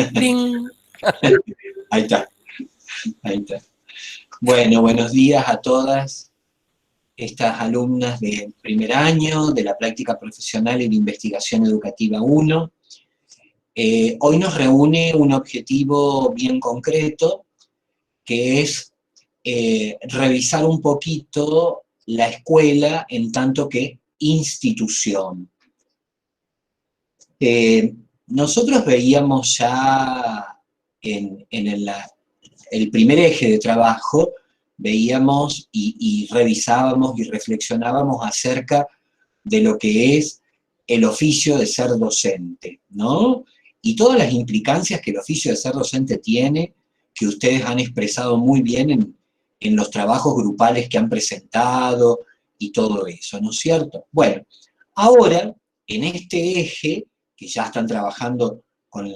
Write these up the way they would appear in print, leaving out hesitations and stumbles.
¡Trin! Ahí está, ahí está. Bueno, buenos días a todas estas alumnas del primer año de la práctica profesional en investigación educativa 1. Hoy nos reúne un objetivo bien concreto, que es revisar un poquito la escuela en tanto que institución. Nosotros veíamos ya en el primer eje de trabajo, veíamos y revisábamos y reflexionábamos acerca de lo que es el oficio de ser docente, ¿no? Y todas las implicancias que el oficio de ser docente tiene, que ustedes han expresado muy bien en los trabajos grupales que han presentado y todo eso, ¿no es cierto? Bueno, ahora, en este eje, que ya están trabajando con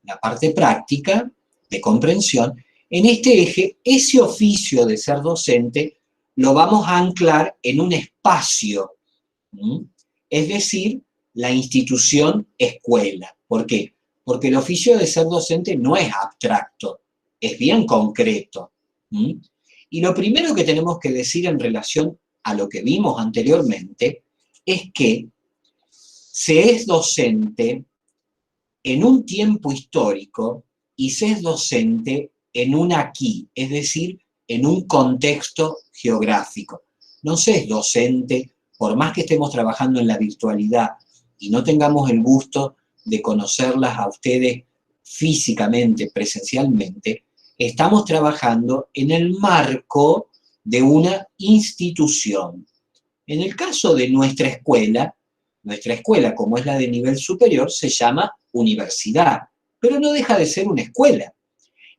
la parte práctica de comprensión, en este eje, ese oficio de ser docente lo vamos a anclar en un espacio, ¿m? Es decir, la institución escuela. ¿Por qué? Porque el oficio de ser docente no es abstracto, es bien concreto. ¿M? Y lo primero que tenemos que decir en relación a lo que vimos anteriormente es que se es docente en un tiempo histórico y se es docente en un aquí, es decir, en un contexto geográfico. No se es docente, por más que estemos trabajando en la virtualidad y no tengamos el gusto de conocerlas a ustedes físicamente, presencialmente, estamos trabajando en el marco de una institución. En el caso de nuestra escuela, como es la de nivel superior, se llama universidad, pero no deja de ser una escuela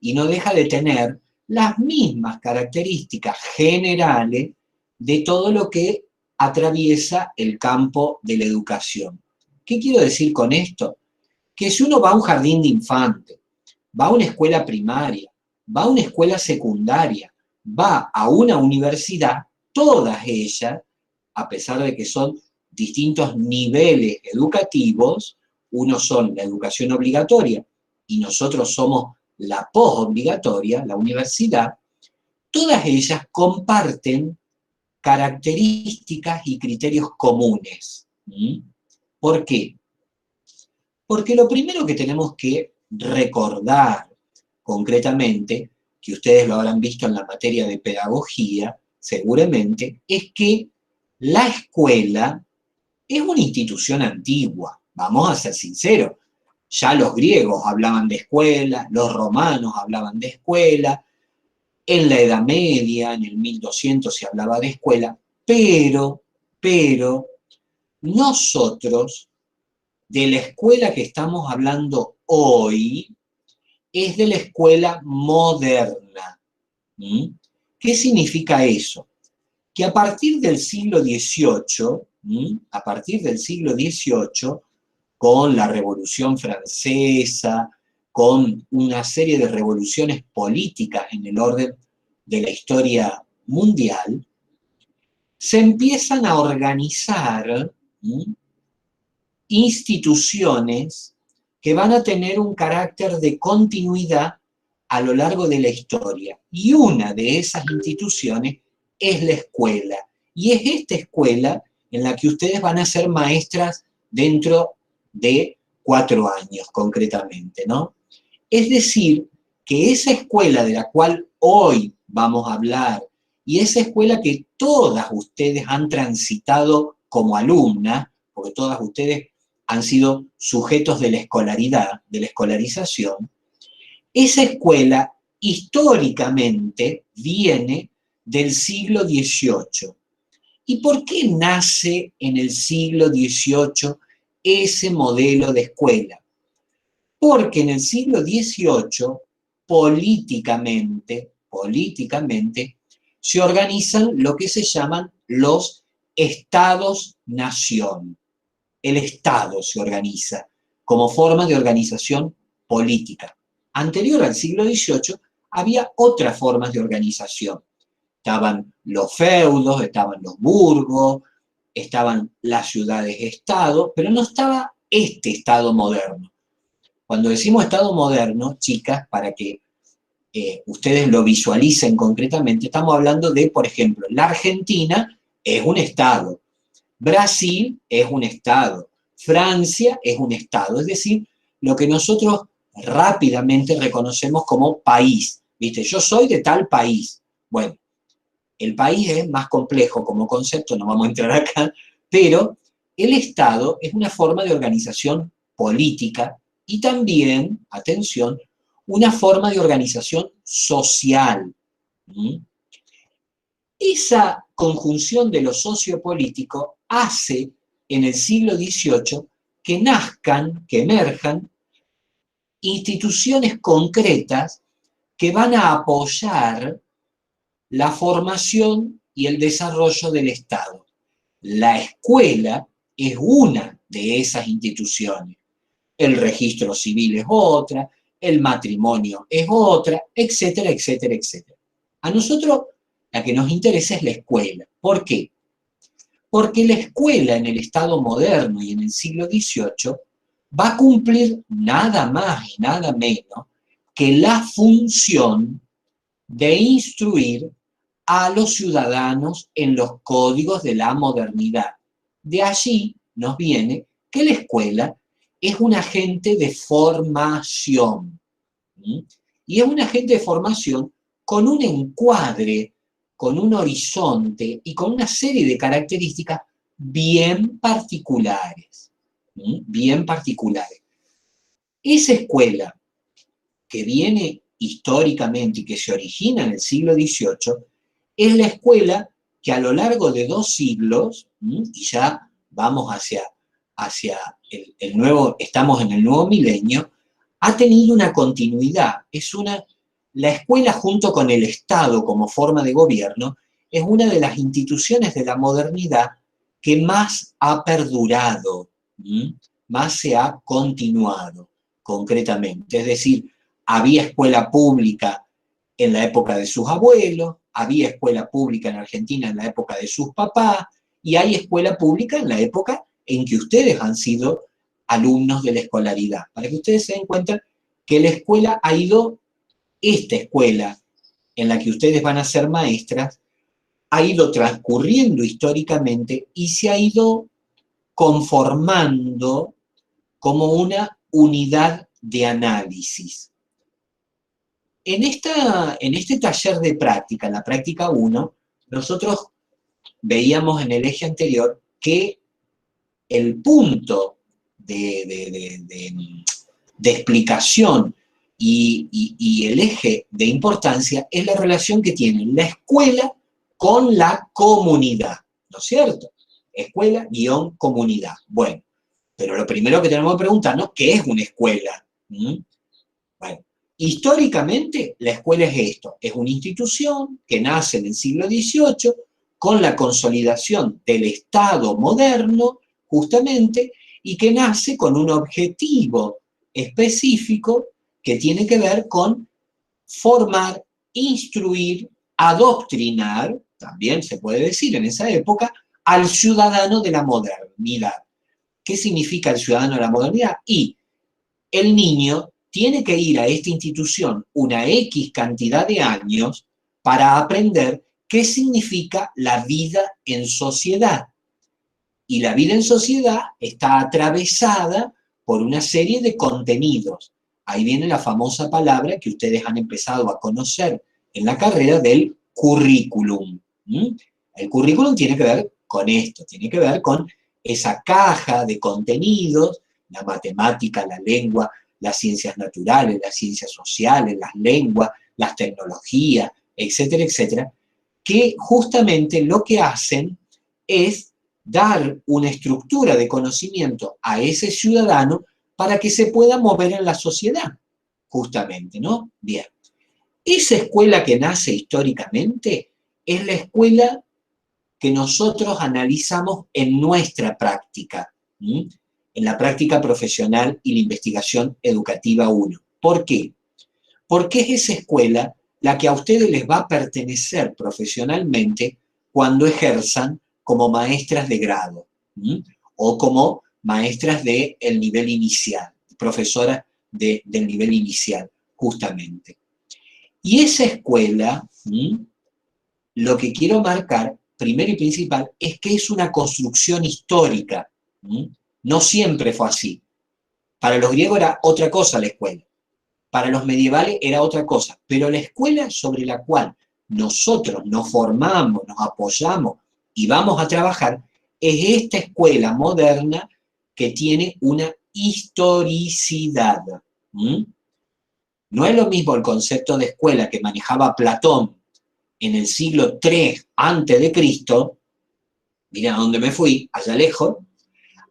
y no deja de tener las mismas características generales de todo lo que atraviesa el campo de la educación. ¿Qué quiero decir con esto? Que si uno va a un jardín de infantes, va a una escuela primaria, va a una escuela secundaria, va a una universidad, todas ellas, a pesar de que son distintos niveles educativos, unos son la educación obligatoria y nosotros somos la posobligatoria, la universidad, todas ellas comparten características y criterios comunes. ¿Por qué? Porque lo primero que tenemos que recordar concretamente, que ustedes lo habrán visto en la materia de pedagogía, seguramente, es que la escuela es una institución antigua, vamos a ser sinceros. Ya los griegos hablaban de escuela, los romanos hablaban de escuela, en la Edad Media, en el 1200 se hablaba de escuela, pero nosotros, de la escuela que estamos hablando hoy, es de la escuela moderna. ¿Mm? ¿Qué significa eso? Que a partir del siglo XVIII, a partir del siglo XVIII, con la Revolución Francesa, con una serie de revoluciones políticas en el orden de la historia mundial, se empiezan a organizar instituciones que van a tener un carácter de continuidad a lo largo de la historia. Y una de esas instituciones es la escuela. Y es esta escuela en la que ustedes van a ser maestras dentro de 4 años, concretamente, ¿no? Es decir, que esa escuela de la cual hoy vamos a hablar, y esa escuela que todas ustedes han transitado como alumnas, porque todas ustedes han sido sujetos de la escolaridad, de la escolarización, esa escuela históricamente viene del siglo XVIII. ¿Y por qué nace en el siglo XVIII ese modelo de escuela? Porque en el siglo XVIII, políticamente, se organizan lo que se llaman los estados-nación. El Estado se organiza como forma de organización política. Anterior al siglo XVIII había otras formas de organización. Estaban los feudos, estaban los burgos, estaban las ciudades-estado, pero no estaba este Estado moderno. Cuando decimos Estado moderno, chicas, para que ustedes lo visualicen concretamente, estamos hablando de, por ejemplo, la Argentina es un Estado, Brasil es un Estado, Francia es un Estado, es decir, lo que nosotros rápidamente reconocemos como país, ¿viste? Yo soy de tal país. Bueno, el país es más complejo como concepto, no vamos a entrar acá, pero el Estado es una forma de organización política y también, atención, una forma de organización social. ¿Mm? Esa conjunción de lo sociopolítico hace en el siglo XVIII que nazcan, que emerjan instituciones concretas que van a apoyar la formación y el desarrollo del Estado. La escuela es una de esas instituciones. El registro civil es otra, el matrimonio es otra, etcétera, etcétera, etcétera. A nosotros la que nos interesa es la escuela. ¿Por qué? Porque la escuela en el Estado moderno y en el siglo XVIII va a cumplir nada más y nada menos que la función de instruir a los ciudadanos en los códigos de la modernidad. De allí nos viene que la escuela es un agente de formación. ¿Sí? Y es un agente de formación con un encuadre, con un horizonte y con una serie de características bien particulares. ¿Sí? Bien particulares. Esa escuela que viene históricamente y que se origina en el siglo XVIII es la escuela que a lo largo de 2 siglos, y ya vamos hacia el nuevo, estamos en el nuevo milenio, ha tenido una continuidad. La escuela junto con el Estado como forma de gobierno es una de las instituciones de la modernidad que más ha perdurado, más se ha continuado concretamente. Es decir, había escuela pública en la época de sus abuelos, había escuela pública en Argentina en la época de sus papás, y hay escuela pública en la época en que ustedes han sido alumnos de la escolaridad. Para que ustedes se den cuenta que la escuela ha ido, esta escuela en la que ustedes van a ser maestras, ha ido transcurriendo históricamente y se ha ido conformando como una unidad de análisis. En este taller de práctica, en la práctica 1, nosotros veíamos en el eje anterior que el punto de explicación y el eje de importancia es la relación que tiene la escuela con la comunidad, ¿no es cierto? Escuela-comunidad. Bueno, pero lo primero que tenemos que preguntarnos, ¿qué es una escuela? Bueno, históricamente la escuela es esto, es una institución que nace en el siglo XVIII con la consolidación del Estado moderno, justamente, y que nace con un objetivo específico que tiene que ver con formar, instruir, adoctrinar, también se puede decir en esa época, al ciudadano de la modernidad. ¿Qué significa el ciudadano de la modernidad? Y el niño tiene que ir a esta institución una X cantidad de años para aprender qué significa la vida en sociedad. Y la vida en sociedad está atravesada por una serie de contenidos. Ahí viene la famosa palabra que ustedes han empezado a conocer en la carrera del currículum. El currículum tiene que ver con esto, tiene que ver con esa caja de contenidos, la matemática, la lengua, las ciencias naturales, las ciencias sociales, las lenguas, las tecnologías, etcétera, etcétera, que justamente lo que hacen es dar una estructura de conocimiento a ese ciudadano para que se pueda mover en la sociedad, justamente, ¿no? Bien. Esa escuela que nace históricamente es la escuela que nosotros analizamos en nuestra práctica, en la práctica profesional y la investigación educativa 1. ¿Por qué? Porque es esa escuela la que a ustedes les va a pertenecer profesionalmente cuando ejerzan como maestras de grado o como maestras del nivel inicial, profesoras del nivel inicial, justamente. Y esa escuela, lo que quiero marcar, primero y principal, es que es una construcción histórica. No siempre fue así. Para los griegos era otra cosa la escuela. Para los medievales era otra cosa. Pero la escuela sobre la cual nosotros nos formamos, nos apoyamos y vamos a trabajar, es esta escuela moderna que tiene una historicidad. No es lo mismo el concepto de escuela que manejaba Platón en el siglo III antes de Cristo, mira a dónde me fui, allá lejos,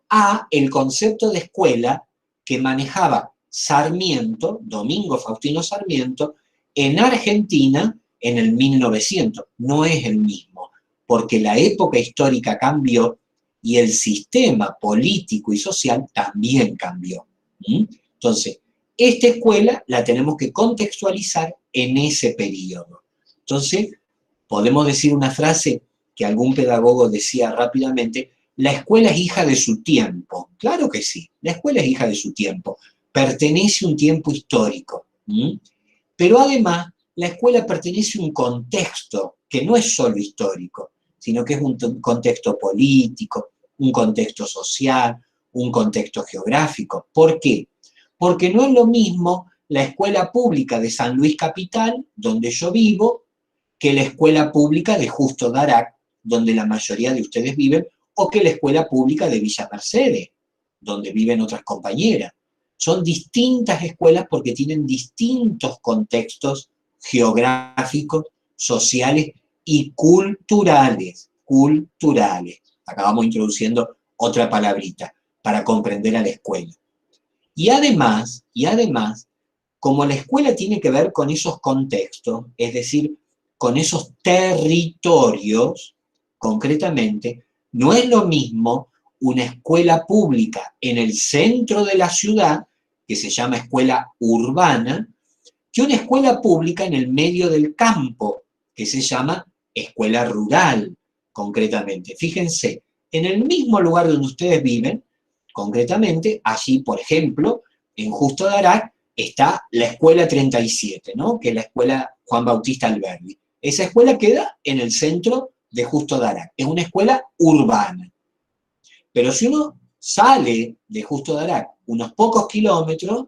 a el concepto de escuela que manejaba Sarmiento, Domingo Faustino Sarmiento, en Argentina en el 1900. No es el mismo, porque la época histórica cambió y el sistema político y social también cambió. Entonces, esta escuela la tenemos que contextualizar en ese periodo. Entonces, podemos decir una frase que algún pedagogo decía rápidamente: la escuela es hija de su tiempo. Claro que sí, la escuela es hija de su tiempo, pertenece a un tiempo histórico. Pero además, la escuela pertenece a un contexto que no es solo histórico, sino que es un contexto político, un contexto social, un contexto geográfico. ¿Por qué? Porque no es lo mismo la escuela pública de San Luis Capital, donde yo vivo, que la escuela pública de Justo Darac, donde la mayoría de ustedes viven, o que la escuela pública de Villa Mercedes, donde viven otras compañeras. Son distintas escuelas porque tienen distintos contextos geográficos, sociales y culturales. Culturales. Acá vamos introduciendo otra palabrita para comprender a la escuela. Y además, como la escuela tiene que ver con esos contextos, es decir, con esos territorios, concretamente, no es lo mismo una escuela pública en el centro de la ciudad, que se llama escuela urbana, que una escuela pública en el medio del campo, que se llama escuela rural, concretamente. Fíjense, en el mismo lugar donde ustedes viven, concretamente, allí, por ejemplo, en Justo Darac, está la escuela 37, ¿no? Que es la escuela Juan Bautista Alberdi. Esa escuela queda en el centro de Justo Darac. Es una escuela urbana. Pero si uno sale de Justo Darac unos pocos kilómetros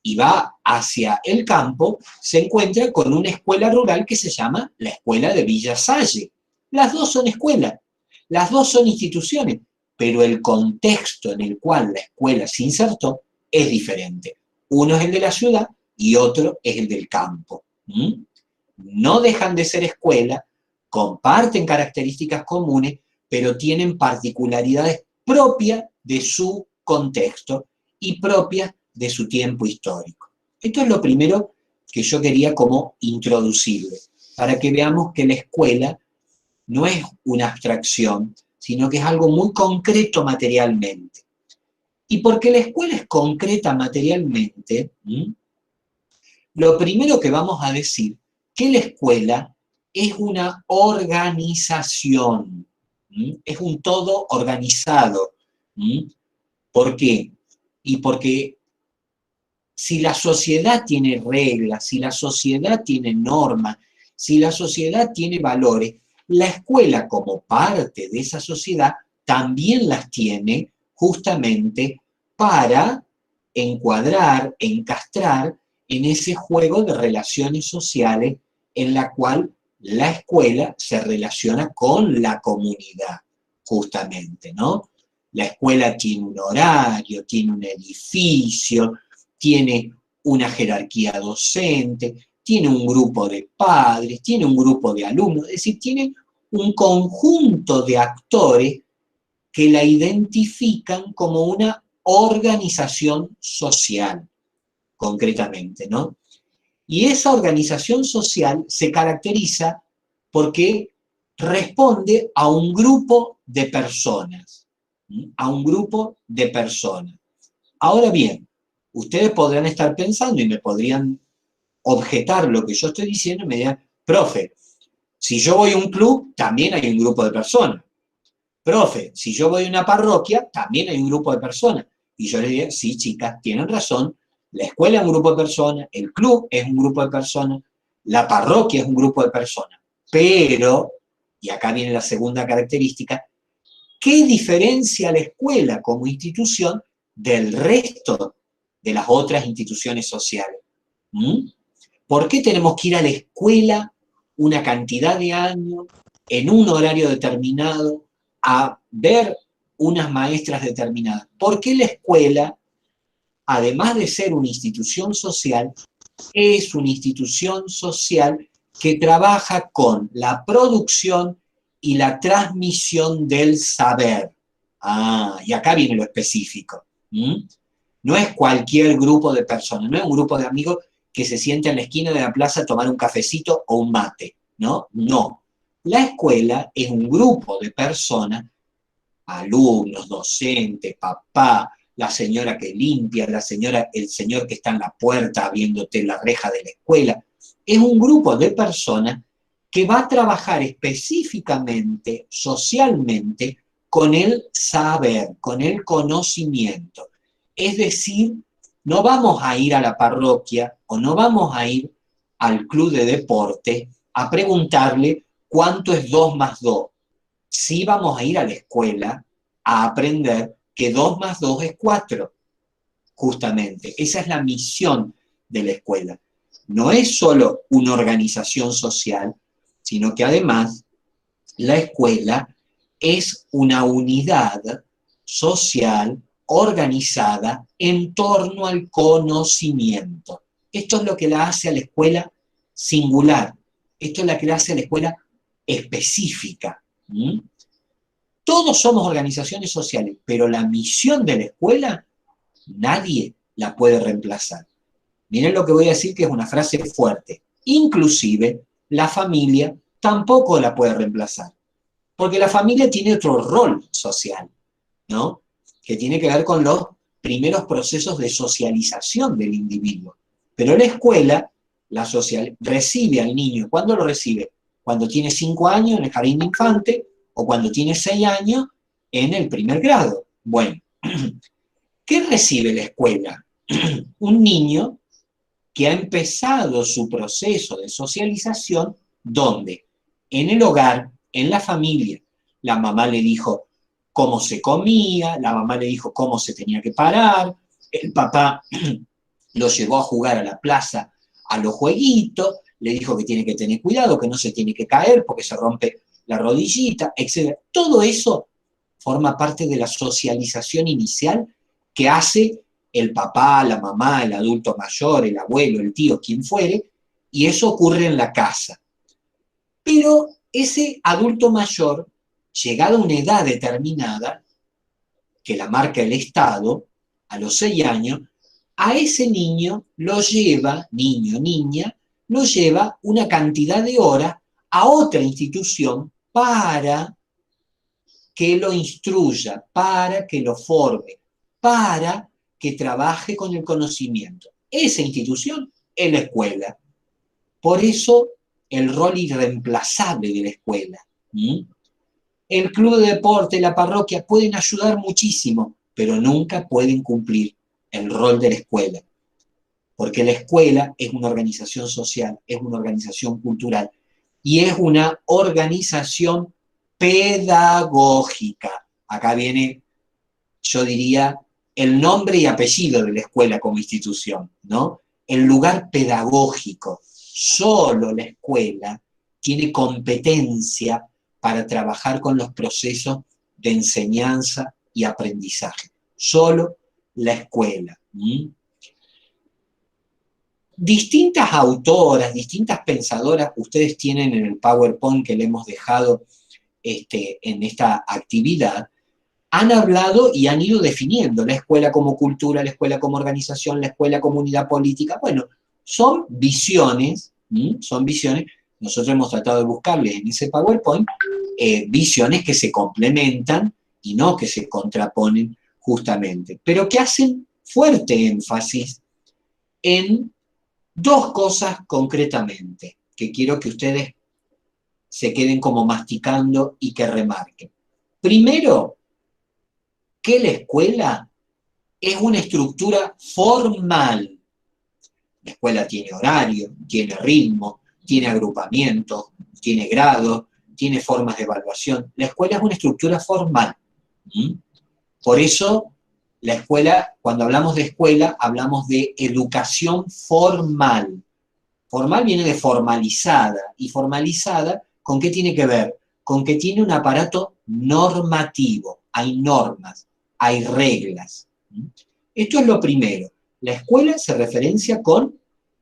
y va hacia el campo, se encuentra con una escuela rural que se llama la Escuela de Villa Salle. Las dos son escuelas, las dos son instituciones, pero el contexto en el cual la escuela se insertó es diferente. Uno es el de la ciudad y otro es el del campo. No dejan de ser escuela, comparten características comunes, pero tienen particularidades propias de su contexto y propias de su tiempo histórico. Esto es lo primero que yo quería como introducirle, para que veamos que la escuela no es una abstracción, sino que es algo muy concreto materialmente. Y porque la escuela es concreta materialmente, lo primero que vamos a decir que la escuela es una organización, es un todo organizado. ¿Por qué? Y porque si la sociedad tiene reglas, si la sociedad tiene normas, si la sociedad tiene valores, la escuela como parte de esa sociedad también las tiene justamente para encuadrar, encastrar en ese juego de relaciones sociales en la cual la escuela se relaciona con la comunidad, justamente, ¿no? La escuela tiene un horario, tiene un edificio, tiene una jerarquía docente, tiene un grupo de padres, tiene un grupo de alumnos, es decir, tiene un conjunto de actores que la identifican como una organización social, concretamente, ¿no? Y esa organización social se caracteriza porque responde a un grupo de personas, a un grupo de personas. Ahora bien, ustedes podrán estar pensando y me podrían objetar lo que yo estoy diciendo y me dirán: profe, si yo voy a un club, también hay un grupo de personas. Profe, si yo voy a una parroquia, también hay un grupo de personas. Y yo les diría: sí, chicas, tienen razón, La escuela es un grupo de personas, el club es un grupo de personas, la parroquia es un grupo de personas. Pero, y acá viene la segunda característica, ¿qué diferencia la escuela como institución del resto de las otras instituciones sociales? ¿Mm? ¿Por qué tenemos que ir a la escuela una cantidad de años, en un horario determinado, a ver unas maestras determinadas? ¿Por qué la escuela, además de ser una institución social, es una institución social que trabaja con la producción y la transmisión del saber? Ah, y acá viene lo específico. ¿Mm? No es cualquier grupo de personas, no es un grupo de amigos que se sienta en la esquina de la plaza a tomar un cafecito o un mate, ¿no? No. La escuela es un grupo de personas, alumnos, docentes, papá, la señora que limpia, la señora, el señor que está en la puerta abriéndote la reja de la escuela. Es un grupo de personas que va a trabajar específicamente, socialmente, con el saber, con el conocimiento. Es decir, no vamos a ir a la parroquia o no vamos a ir al club de deporte a preguntarle cuánto es 2 más 2. Sí vamos a ir a la escuela a aprender que 2 más 2 es 4, justamente. Esa es la misión de la escuela. No es solo una organización social, sino que además la escuela es una unidad social organizada en torno al conocimiento. Esto es lo que la hace a la escuela singular. Esto es lo que la hace a la escuela específica. ¿Mm? Todos somos organizaciones sociales, pero la misión de la escuela nadie la puede reemplazar. Miren lo que voy a decir, que es una frase fuerte. Inclusive la familia tampoco la puede reemplazar, porque la familia tiene otro rol social, ¿no? Que tiene que ver con los primeros procesos de socialización del individuo. Pero la escuela recibe al niño. ¿Cuándo lo recibe? Cuando tiene 5 años en el jardín de infante o cuando tiene 6 años en el primer grado. Bueno, ¿qué recibe la escuela? Un niño que ha empezado su proceso de socialización, ¿dónde? En el hogar, en la familia. La mamá le dijo cómo se comía, la mamá le dijo cómo se tenía que parar, el papá lo llevó a jugar a la plaza a los jueguitos, le dijo que tiene que tener cuidado, que no se tiene que caer porque se rompe la rodillita, etc. Todo eso forma parte de la socialización inicial que hace el papá, la mamá, el adulto mayor, el abuelo, el tío, quien fuere, y eso ocurre en la casa. Pero ese adulto mayor, llegado a una edad determinada, que la marca el Estado, a los 6 años, a ese niño lo lleva, niño, niña, lo lleva una cantidad de horas a otra institución para que lo instruya, para que lo forme, para que trabaje con el conocimiento. Esa institución es la escuela. Por eso el rol irreemplazable de la escuela. ¿Mm? El club de deporte, la parroquia pueden ayudar muchísimo, pero nunca pueden cumplir el rol de la escuela. Porque la escuela es una organización social, es una organización cultural y es una organización pedagógica. Acá viene, yo diría, el nombre y apellido de la escuela como institución, ¿no? El lugar pedagógico. Solo la escuela tiene competencia para trabajar con los procesos de enseñanza y aprendizaje. Solo la escuela. ¿Mm? Distintas autoras, distintas pensadoras, ustedes tienen en el PowerPoint que le hemos dejado en esta actividad, han hablado y han ido definiendo la escuela como cultura, la escuela como organización, la escuela como unidad política. Bueno, son visiones, son visiones. Nosotros hemos tratado de buscarles en ese PowerPoint visiones que se complementan y no que se contraponen justamente, pero que hacen fuerte énfasis en 2 cosas concretamente que quiero que ustedes se queden como masticando y que remarquen. Primero, que la escuela es una estructura formal, La escuela tiene horario, tiene ritmo, tiene agrupamientos, tiene grados, tiene formas de evaluación. La escuela es una estructura formal. ¿Mm? Por eso, la escuela, cuando hablamos de escuela, hablamos de educación formal. Formal viene de formalizada, y formalizada, ¿con qué tiene que ver? Con que tiene un aparato normativo, hay normas, hay reglas. Esto es lo primero. La escuela se referencia con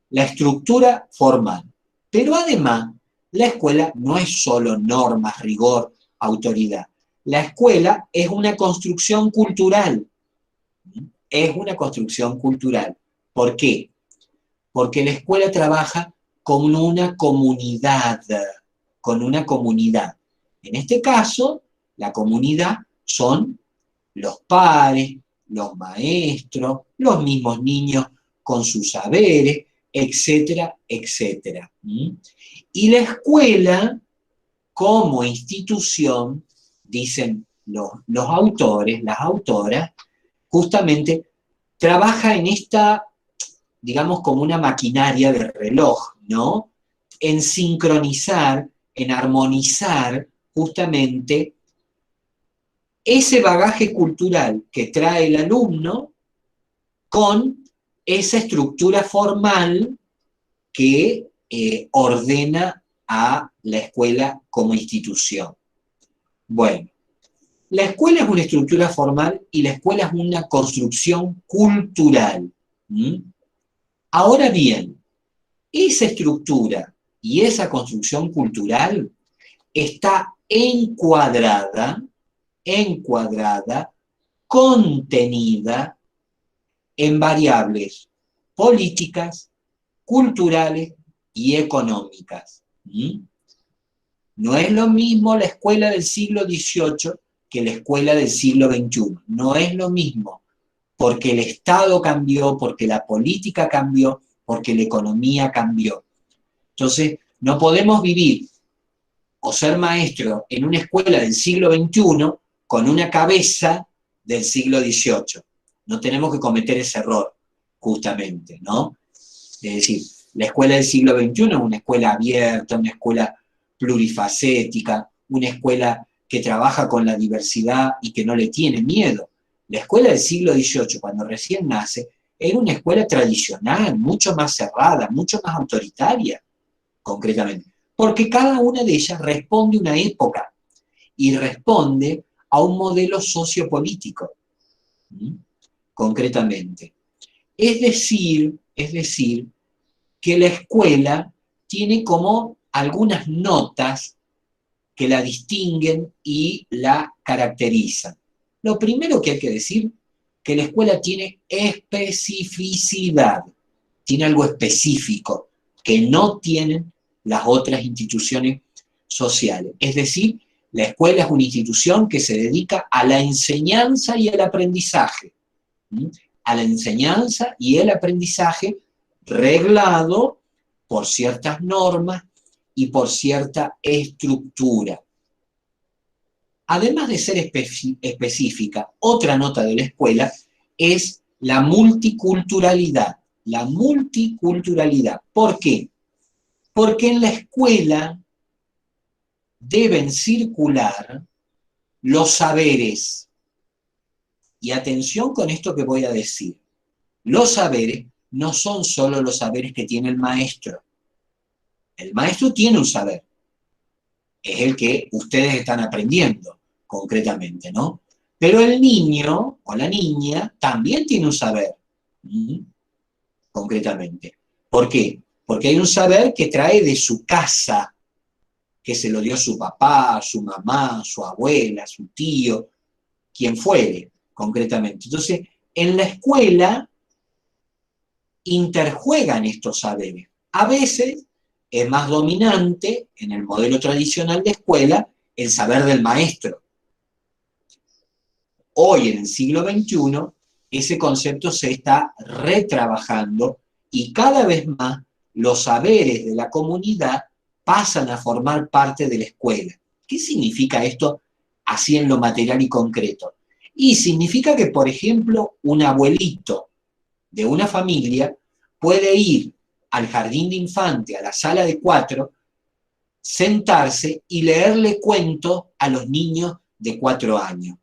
la estructura formal, pero además, la escuela no es solo normas, rigor, autoridad. La escuela es una construcción cultural, es una construcción cultural. ¿Por qué? Porque la escuela trabaja con una comunidad, con una comunidad. En este caso, la comunidad son los padres, los maestros, los mismos niños con sus saberes, etcétera, etcétera. Y la escuela, como institución, dicen los autores, las autoras, justamente trabaja en esta, digamos, como una maquinaria de reloj, ¿no? En sincronizar, en armonizar justamente ese bagaje cultural que trae el alumno con esa estructura formal que ordena a la escuela como institución. Bueno, la escuela es una estructura formal y la escuela es una construcción cultural. Ahora bien, esa estructura y esa construcción cultural está encuadrada, contenida en variables políticas, culturales y económicas. No es lo mismo la escuela del siglo XVIII que la escuela del siglo XXI. No es lo mismo, porque el Estado cambió, porque la política cambió, porque la economía cambió. Entonces, no podemos vivir o ser maestro en una escuela del siglo XXI con una cabeza del siglo XVIII. No tenemos que cometer ese error, justamente, ¿no? Es decir, la escuela del siglo XXI es una escuela abierta, una escuela plurifacética, una escuela que trabaja con la diversidad y que no le tiene miedo. La escuela del siglo XVIII, cuando recién nace, era una escuela tradicional, mucho más cerrada, mucho más autoritaria, concretamente. Porque cada una de ellas responde a una época y responde a un modelo sociopolítico, concretamente. Es decir, que la escuela tiene como algunas notas que la distinguen y la caracterizan. Lo primero que hay que decir, que la escuela tiene especificidad, tiene algo específico que no tienen las otras instituciones sociales. Es decir, la escuela es una institución que se dedica a la enseñanza y el aprendizaje. A la enseñanza y el aprendizaje reglado por ciertas normas y por cierta estructura. Además de ser específica, otra nota de la escuela es la multiculturalidad. La multiculturalidad. ¿Por qué? Porque en la escuela deben circular los saberes. Y atención con esto que voy a decir. Los saberes no son solo los saberes que tiene el maestro. El maestro tiene un saber. Es el que ustedes están aprendiendo, concretamente, ¿no? Pero el niño o la niña también tiene un saber, concretamente. ¿Por qué? Porque hay un saber que trae de su casa, que se lo dio su papá, su mamá, su abuela, su tío, quien fuere, concretamente. Entonces, en la escuela interjuegan estos saberes. A veces es más dominante, en el modelo tradicional de escuela, el saber del maestro. Hoy, en el siglo XXI, ese concepto se está retrabajando y cada vez más los saberes de la comunidad pasan a formar parte de la escuela. ¿Qué significa esto así en lo material y concreto? Y significa que, por ejemplo, un abuelito de una familia puede ir al jardín de infante, a la sala de 4, sentarse y leerle cuentos a los niños de 4 años.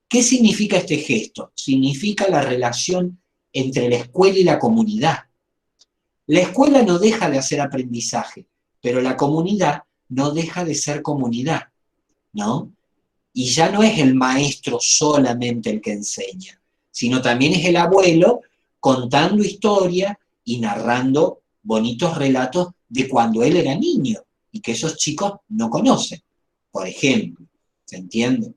¿Qué significa este gesto? Significa la relación entre la escuela y la comunidad. La escuela no deja de hacer aprendizaje, pero la comunidad no deja de ser comunidad, ¿no? Y ya no es el maestro solamente el que enseña, sino también es el abuelo contando historias y narrando bonitos relatos de cuando él era niño y que esos chicos no conocen, por ejemplo. ¿Se entiende?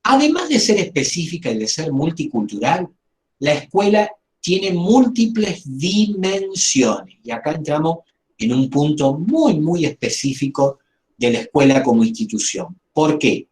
Además de ser específica y de ser multicultural, la escuela tiene múltiples dimensiones. Y acá entramos en un punto muy, muy específico de la escuela como institución. ¿Por qué?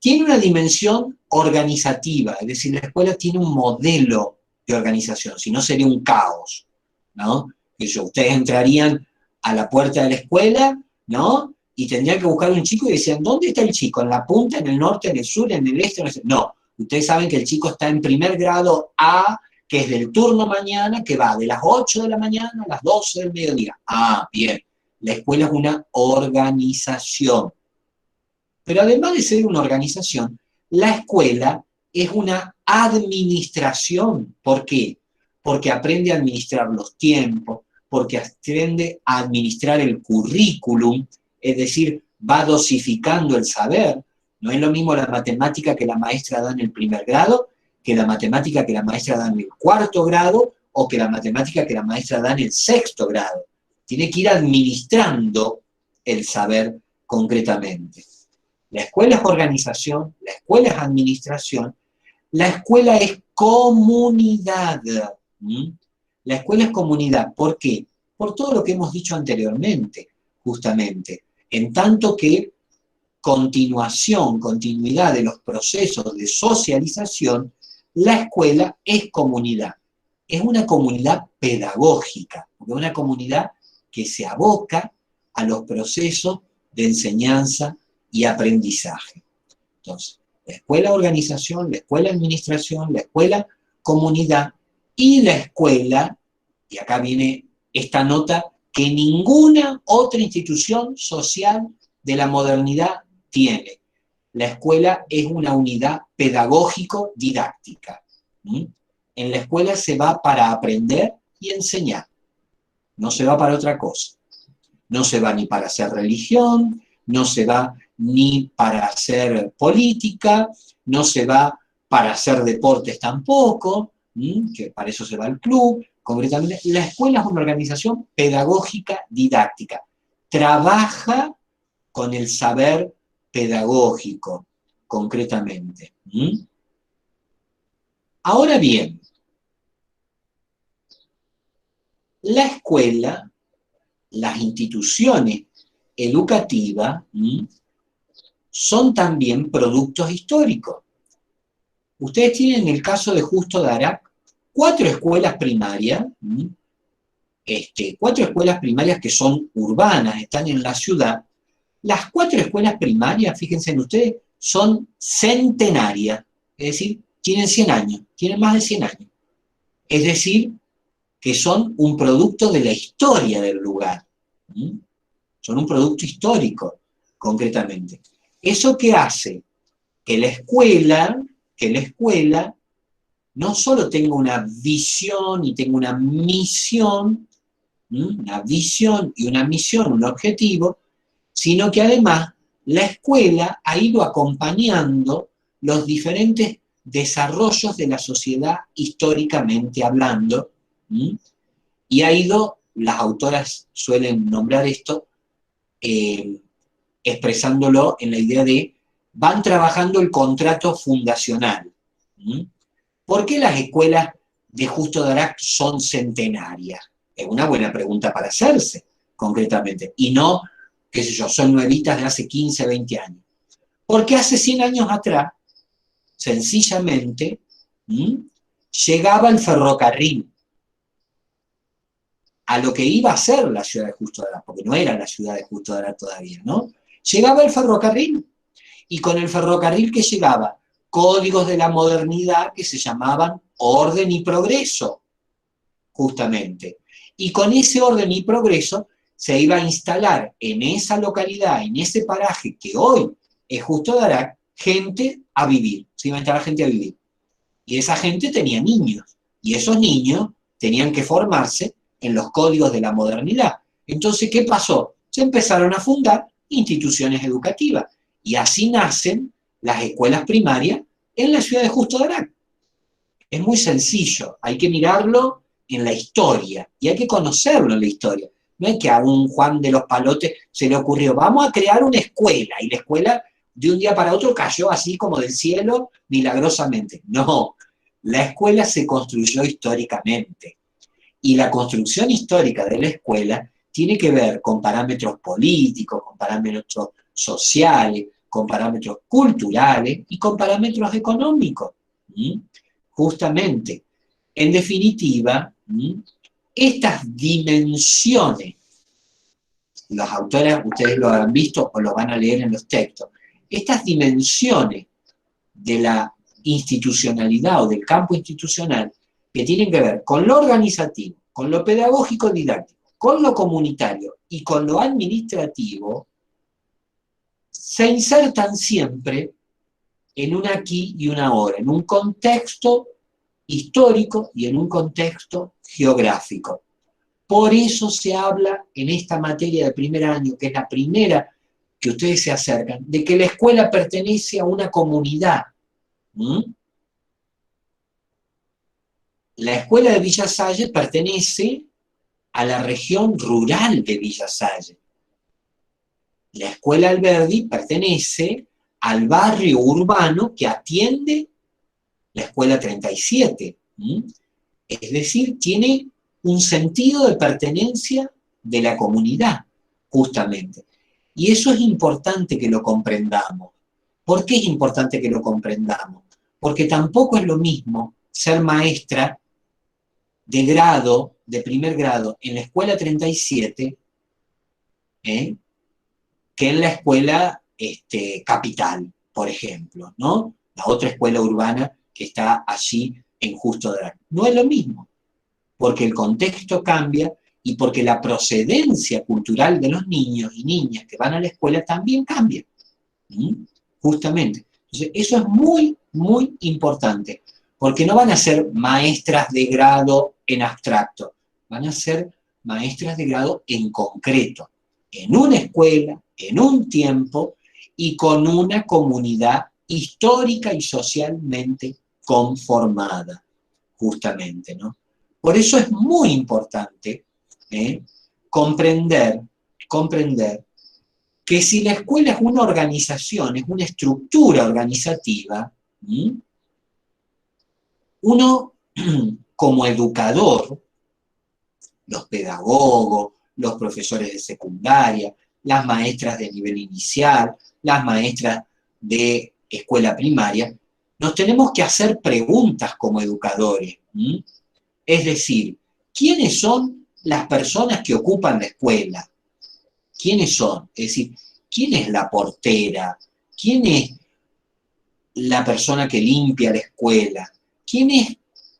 Tiene una dimensión organizativa, es decir, la escuela tiene un modelo de organización, si no sería un caos, ¿no? Ustedes entrarían a la puerta de la escuela, ¿no? Y tendrían que buscar un chico y decían, ¿dónde está el chico? ¿En la punta, en el norte, en el sur, en el este? No, ustedes saben que el chico está en primer grado A, que es del turno mañana, que va de las 8 de la mañana a las 12 del mediodía. Ah, bien. La escuela es una organización. Pero además de ser una organización, la escuela es una administración. ¿Por qué? Porque aprende a administrar los tiempos, porque aprende a administrar el currículum, es decir, va dosificando el saber. No es lo mismo la matemática que la maestra da en el primer grado, que la matemática que la maestra da en el 4º grado, o que la matemática que la maestra da en el 6º grado. Tiene que ir administrando el saber concretamente. La escuela es organización, la escuela es administración, la escuela es comunidad. ¿Mm? La escuela es comunidad. ¿Por qué? Por todo lo que hemos dicho anteriormente, justamente. En tanto que continuidad de los procesos de socialización, la escuela es comunidad. Es una comunidad pedagógica, porque es una comunidad que se aboca a los procesos de enseñanza y aprendizaje. Entonces, la escuela organización, la escuela administración, la escuela comunidad y la escuela, y acá viene esta nota, que ninguna otra institución social de la modernidad tiene. La escuela es una unidad pedagógico-didáctica. En la escuela se va para aprender y enseñar, no se va para otra cosa. No se va ni para hacer religión, no se va ni para hacer política, no se va para hacer deportes tampoco, que para eso se va al club. Concretamente, la escuela es una organización pedagógica didáctica. Trabaja con el saber pedagógico, concretamente. Ahora bien, la escuela, las instituciones educativas, son también productos históricos. Ustedes tienen el caso de Justo Daract, 4 escuelas primarias, 4 escuelas primarias que son urbanas, están en la ciudad. Las 4 escuelas primarias, fíjense en ustedes, son centenarias, es decir, tienen 100 años, tienen más de 100 años. Es decir, que son un producto de la historia del lugar. Son un producto histórico, concretamente. ¿Eso qué hace? Que la escuela no solo tenga una visión y tenga una misión, una visión y una misión, un objetivo, sino que además la escuela ha ido acompañando los diferentes desarrollos de la sociedad históricamente hablando, y ha ido, las autoras suelen nombrar esto, expresándolo en la idea de van trabajando el contrato fundacional. ¿Por qué las escuelas de Justo Daract son centenarias? Es una buena pregunta para hacerse, concretamente, y no, qué sé yo, son nuevitas de hace 15, 20 años. Porque hace 100 años atrás, sencillamente, llegaba el ferrocarril a lo que iba a ser la ciudad de Justo Daract, porque no era la ciudad de Justo Daract todavía, ¿no? Llegaba el ferrocarril, y con el ferrocarril que llegaba, códigos de la modernidad que se llamaban orden y progreso. justamente. Y con ese orden y progreso se iba a instalar en esa localidad, en ese paraje que hoy es Justo Darac, gente a vivir, se iba a instalar gente a vivir. Y esa gente tenía niños, y esos niños tenían que formarse en los códigos de la modernidad. Entonces, ¿qué pasó? Se empezaron a fundar instituciones educativas, y así nacen las escuelas primarias en la ciudad de Justo Darac. Es muy sencillo, hay que mirarlo en la historia, y hay que conocerlo en la historia. No es que a un Juan de los Palotes se le ocurrió, vamos a crear una escuela, y la escuela de un día para otro cayó así como del cielo, milagrosamente. No, la escuela se construyó históricamente, y la construcción histórica de la escuela tiene que ver con parámetros políticos, con parámetros sociales, con parámetros culturales y con parámetros económicos. Justamente, en definitiva, estas dimensiones, los autores, ustedes lo han visto o lo van a leer en los textos, estas dimensiones de la institucionalidad o del campo institucional que tienen que ver con lo organizativo, con lo pedagógico didáctico, con lo comunitario y con lo administrativo, se insertan siempre en un aquí y un ahora, en un contexto histórico y en un contexto geográfico. Por eso se habla en esta materia de primer año, que es la primera que ustedes se acercan, de que la escuela pertenece a una comunidad. La escuela de Villa Salle pertenece a la región rural de Villa Salle. La escuela Alberdi pertenece al barrio urbano que atiende la escuela 37. Es decir, tiene un sentido de pertenencia de la comunidad, justamente. Y eso es importante que lo comprendamos. ¿Por qué es importante que lo comprendamos? Porque tampoco es lo mismo ser maestra de grado, de primer grado, en la escuela 37, que en la escuela capital, por ejemplo, ¿no? La otra escuela urbana que está allí en Justo Darac. No es lo mismo, porque el contexto cambia y porque la procedencia cultural de los niños y niñas que van a la escuela también cambia. Justamente. Entonces, eso es muy, muy importante, porque no van a ser maestras de grado en abstracto, van a ser maestras de grado en concreto, en una escuela, en un tiempo y con una comunidad histórica y socialmente conformada, justamente, ¿no? Por eso es muy importante comprender que si la escuela es una organización, es una estructura organizativa, uno como educador, los pedagogos, los profesores de secundaria, las maestras de nivel inicial, las maestras de escuela primaria, nos tenemos que hacer preguntas como educadores. Es decir, ¿quiénes son las personas que ocupan la escuela? ¿Quiénes son? Es decir, ¿quién es la portera? ¿Quién es la persona que limpia la escuela? ¿Quién es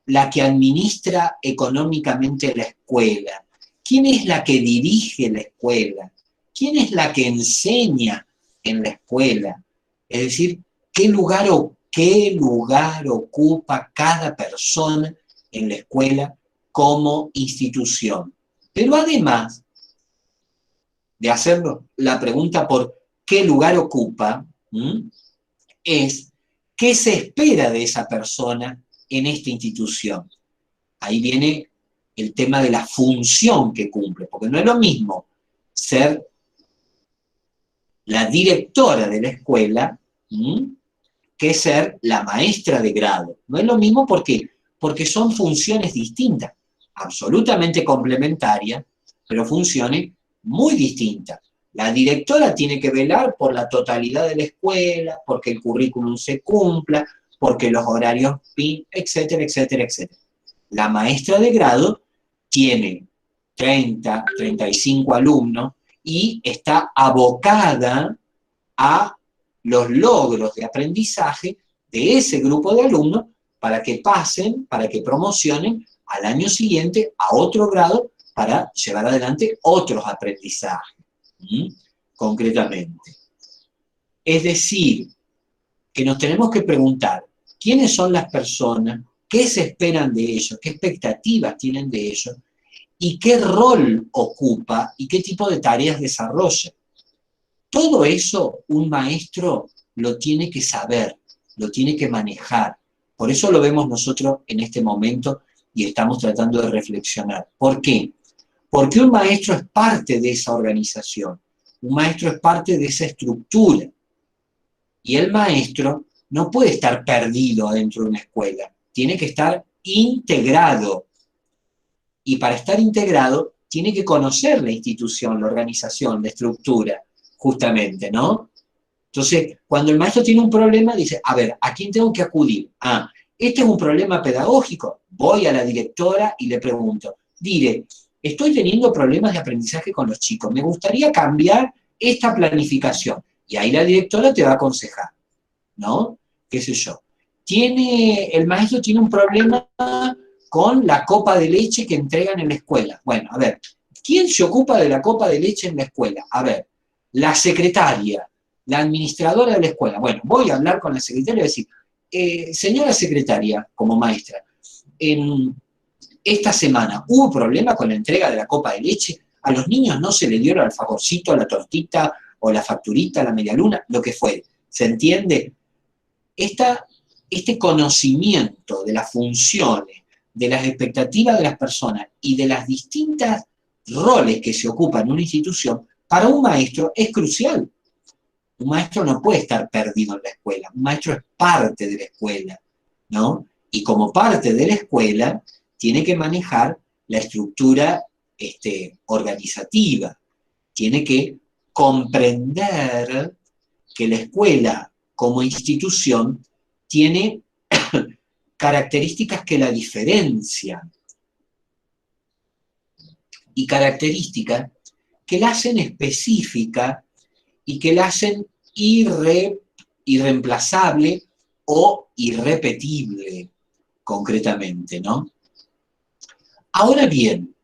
la que administra económicamente la escuela? ¿Quién es la que dirige la escuela? ¿Quién es la que enseña en la escuela? Es decir, ¿qué lugar ocupa cada persona en la escuela como institución? Pero además de hacernos la pregunta por qué lugar ocupa, es qué se espera de esa persona en esta institución. Ahí viene el tema de la función que cumple, porque no es lo mismo ser la directora de la escuela que ser la maestra de grado. No es lo mismo porque son funciones distintas, absolutamente complementarias, pero funciones muy distintas. La directora tiene que velar por la totalidad de la escuela, porque el currículum se cumpla, porque los horarios, etcétera, etcétera, etcétera. La maestra de grado tiene 30, 35 alumnos y está abocada a los logros de aprendizaje de ese grupo de alumnos para que pasen, para que promocionen al año siguiente a otro grado para llevar adelante otros aprendizajes, concretamente. Es decir, que nos tenemos que preguntar quiénes son las personas, qué se esperan de ellos, qué expectativas tienen de ellos, y qué rol ocupa y qué tipo de tareas desarrolla. Todo eso un maestro lo tiene que saber, lo tiene que manejar. Por eso lo vemos nosotros en este momento y estamos tratando de reflexionar. ¿Por qué? Porque un maestro es parte de esa organización, un maestro es parte de esa estructura. Y el maestro no puede estar perdido dentro de una escuela, tiene que estar integrado. Y para estar integrado, tiene que conocer la institución, la organización, la estructura, justamente, ¿no? Entonces, cuando el maestro tiene un problema, dice, a ver, ¿a quién tengo que acudir? Ah, este es un problema pedagógico. Voy a la directora y le pregunto, dire, estoy teniendo problemas de aprendizaje con los chicos, me gustaría cambiar esta planificación. Y ahí la directora te va a aconsejar, ¿no? ¿Qué sé yo? El maestro tiene un problema con la copa de leche que entregan en la escuela. Bueno, a ver, ¿quién se ocupa de la copa de leche en la escuela? A ver, la secretaria, la administradora de la escuela. Bueno, voy a hablar con la secretaria y decir, señora secretaria, como maestra, en esta semana hubo problema con la entrega de la copa de leche, a los niños no se les dio el alfajorcito, la tortita o la facturita, la medialuna, lo que fue. ¿Se entiende? Este conocimiento de las funciones, de las expectativas de las personas y de las distintas roles que se ocupan en una institución, para un maestro es crucial. Un maestro no puede estar perdido en la escuela, un maestro es parte de la escuela, ¿no? Y como parte de la escuela, tiene que manejar la estructura organizativa, tiene que comprender que la escuela como institución tiene características que la diferencian y características que la hacen específica y que la hacen irreemplazable o irrepetible, concretamente, ¿no? Ahora bien,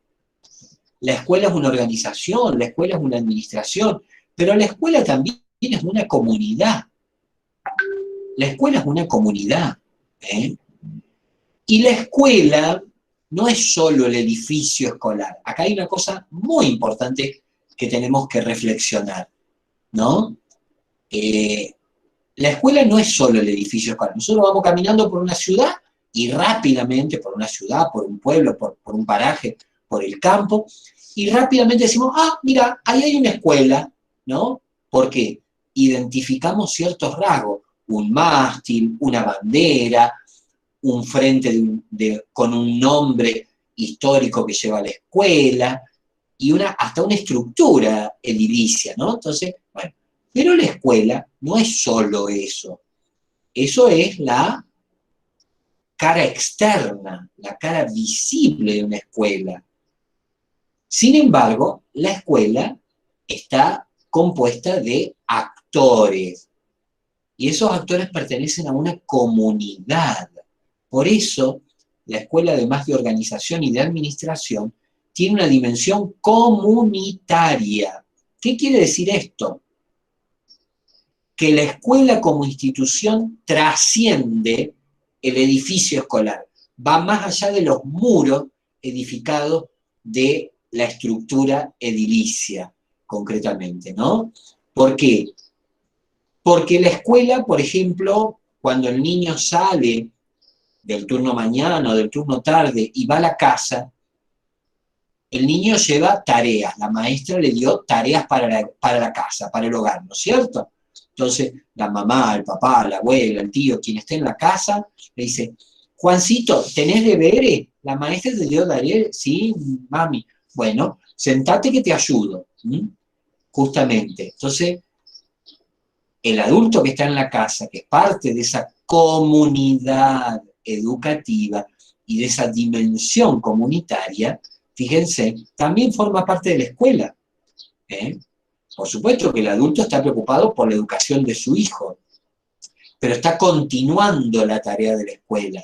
la escuela es una organización, la escuela es una administración, pero la escuela también es una comunidad. La escuela es una comunidad, ¿eh? Y la escuela no es solo el edificio escolar. Acá hay una cosa muy importante que tenemos que reflexionar, ¿no? La escuela no es solo el edificio escolar. Nosotros vamos caminando por una ciudad y rápidamente, por una ciudad, por un pueblo, por un paraje, por el campo, y rápidamente decimos, ah, mira, ahí hay una escuela, ¿no? Porque identificamos ciertos rasgos, un mástil, una bandera, un frente con un nombre histórico que lleva a la escuela, y hasta una estructura edilicia, ¿no? Entonces, bueno, pero la escuela no es solo eso. Eso es la cara externa, la cara visible de una escuela. Sin embargo, la escuela está compuesta de actores, y esos actores pertenecen a una comunidad. Por eso, la escuela, además de organización y de administración, tiene una dimensión comunitaria. ¿Qué quiere decir esto? Que la escuela como institución trasciende el edificio escolar, va más allá de los muros edificados de la estructura edilicia, concretamente, ¿no? ¿Por qué? Porque la escuela, por ejemplo, cuando el niño sale del turno mañana o del turno tarde y va a la casa, el niño lleva tareas, la maestra le dio tareas para la casa, para el hogar, ¿no es cierto? Entonces, la mamá, el papá, la abuela, el tío, quien esté en la casa, le dice, Juancito, ¿tenés deberes? La maestra te dio deberes, sí, mami. Bueno, sentate que te ayudo, justamente. Entonces, el adulto que está en la casa, que es parte de esa comunidad educativa y de esa dimensión comunitaria, fíjense, también forma parte de la escuela, ¿eh? Por supuesto que el adulto está preocupado por la educación de su hijo, pero está continuando la tarea de la escuela.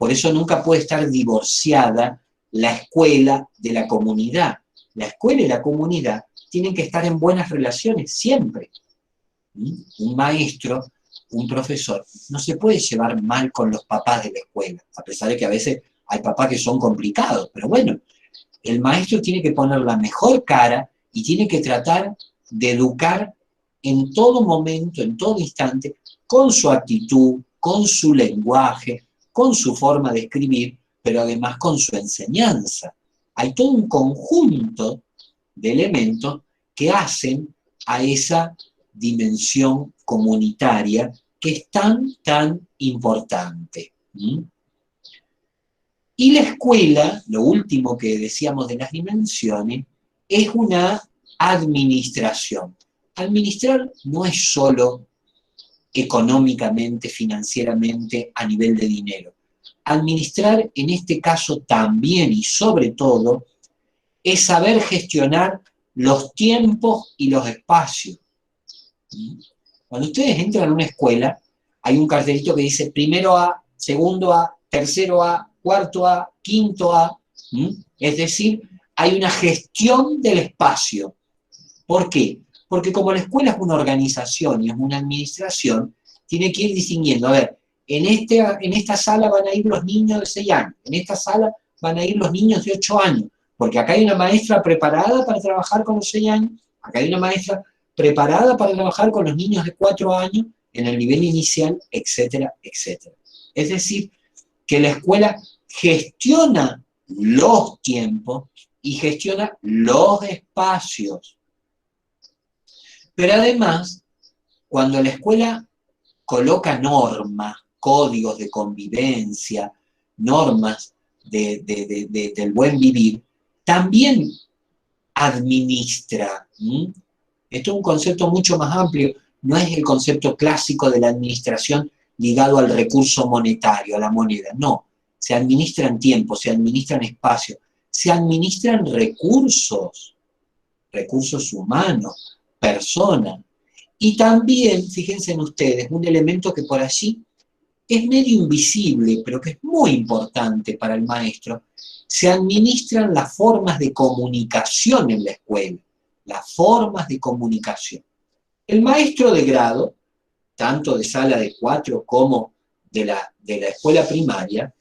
Por eso nunca puede estar divorciada la escuela de la comunidad. La escuela y la comunidad tienen que estar en buenas relaciones siempre. Un maestro, un profesor, no se puede llevar mal con los papás de la escuela, a pesar de que a veces hay papás que son complicados, pero bueno, el maestro tiene que poner la mejor cara y tiene que tratar de educar en todo momento, en todo instante, con su actitud, con su lenguaje, con su forma de escribir, pero además con su enseñanza. Hay todo un conjunto de elementos que hacen a esa dimensión comunitaria que es tan importante. Y la escuela, lo último que decíamos de las dimensiones, es una administración. Administrar no es solo económicamente, financieramente, a nivel de dinero. Administrar en este caso también y sobre todo es saber gestionar los tiempos y los espacios. Cuando ustedes entran a una escuela, hay un cartelito que dice primero A, segundo A, tercero A, cuarto A, quinto A. Es decir, hay una gestión del espacio. ¿Por qué? Porque como la escuela es una organización y es una administración, tiene que ir distinguiendo, a ver, en esta sala van a ir los niños de 6 años, en esta sala van a ir los niños de 8 años, porque acá hay una maestra preparada para trabajar con los 6 años, acá hay una maestra preparada para trabajar con los niños de 4 años en el nivel inicial, etcétera, etcétera. Es decir, que la escuela gestiona los tiempos y gestiona los espacios. Pero además, cuando la escuela coloca normas, códigos de convivencia, normas del buen vivir, también administra. Esto es un concepto mucho más amplio, no es el concepto clásico de la administración ligado al recurso monetario, a la moneda, no. Se administran tiempos, se administran espacios, se administran recursos humanos, personas. Y también, fíjense en ustedes, un elemento que por allí es medio invisible, pero que es muy importante para el maestro, se administran las formas de comunicación en la escuela, las formas de comunicación. El maestro de grado, tanto de sala de 4 como de la escuela primaria,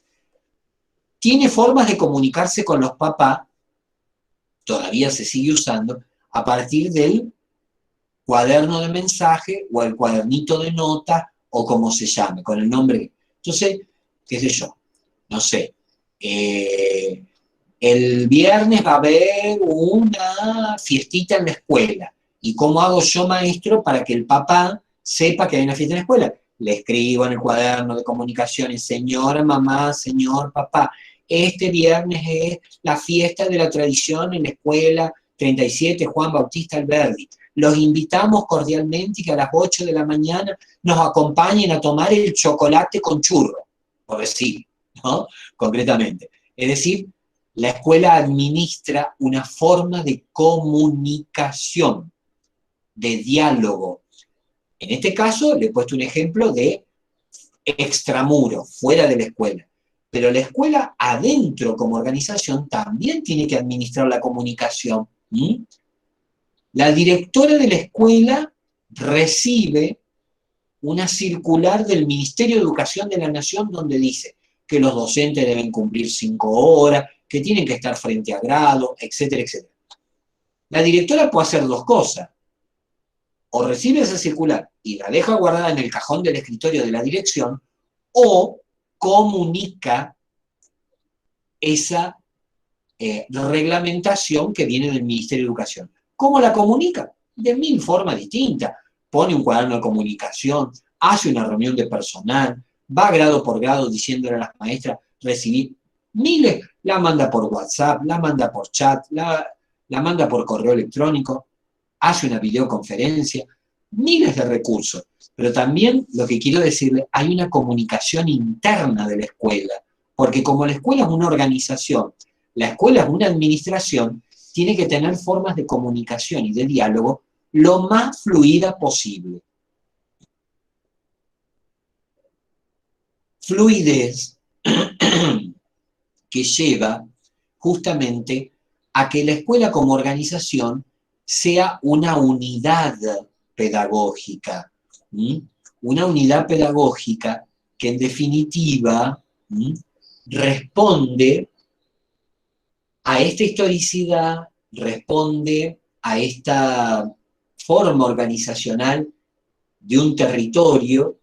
tiene formas de comunicarse con los papás, todavía se sigue usando, a partir del cuaderno de mensaje o el cuadernito de nota o como se llame, con el nombre. Entonces, qué sé yo, no sé, el viernes va a haber una fiestita en la escuela. ¿Y cómo hago yo, maestro, para que el papá sepa que hay una fiesta en la escuela? Le escribo en el cuaderno de comunicaciones, señora mamá, señor papá, este viernes es la fiesta de la tradición en la escuela 37 Juan Bautista Alberdi. Los invitamos cordialmente y que a las 8 de la mañana nos acompañen a tomar el chocolate con churro, por decir, ¿no? Concretamente. Es decir, la escuela administra una forma de comunicación, de diálogo. En este caso, le he puesto un ejemplo de extramuro, fuera de la escuela. Pero la escuela adentro como organización también tiene que administrar la comunicación. La directora de la escuela recibe una circular del Ministerio de Educación de la Nación donde dice que los docentes deben cumplir 5 horas, que tienen que estar frente a grado, etcétera, etcétera. La directora puede hacer 2 cosas. O recibe esa circular y la deja guardada en el cajón del escritorio de la dirección, o comunica esa reglamentación que viene del Ministerio de Educación. ¿Cómo la comunica? De 1000 formas distintas. Pone un cuaderno de comunicación, hace una reunión de personal, va grado por grado diciéndole a las maestras recibir miles, la manda por WhatsApp, la manda por chat, la manda por correo electrónico, hace una videoconferencia, miles de recursos. Pero también, lo que quiero decirle, hay una comunicación interna de la escuela, porque como la escuela es una organización, la escuela es una administración, tiene que tener formas de comunicación y de diálogo lo más fluida posible. Fluidez que lleva justamente a que la escuela como organización sea una unidad pedagógica, ¿m? Una unidad pedagógica que en definitiva, ¿m?, responde a esta historicidad, responde a esta forma organizacional de un territorio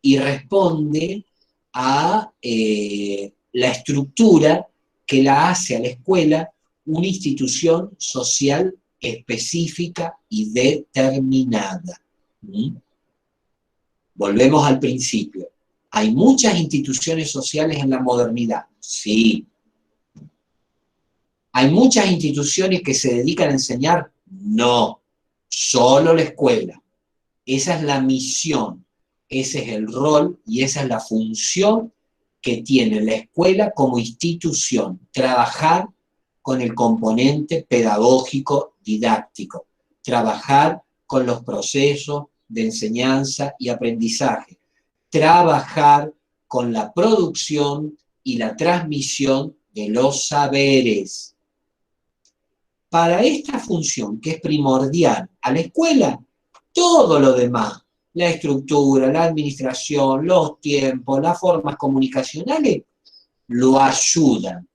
y responde a la estructura que la hace a la escuela una institución social específica y determinada. ¿Mm? Volvemos al principio. ¿Hay muchas instituciones sociales en la modernidad? Sí. ¿Hay muchas instituciones que se dedican a enseñar? No. Solo la escuela. Esa es la misión, ese es el rol y esa es la función que tiene la escuela como institución, trabajar con el componente pedagógico didáctico, trabajar con los procesos de enseñanza y aprendizaje, trabajar con la producción y la transmisión de los saberes. Para esta función, que es primordial a la escuela, todo lo demás, la estructura, la administración, los tiempos, las formas comunicacionales, lo ayudan.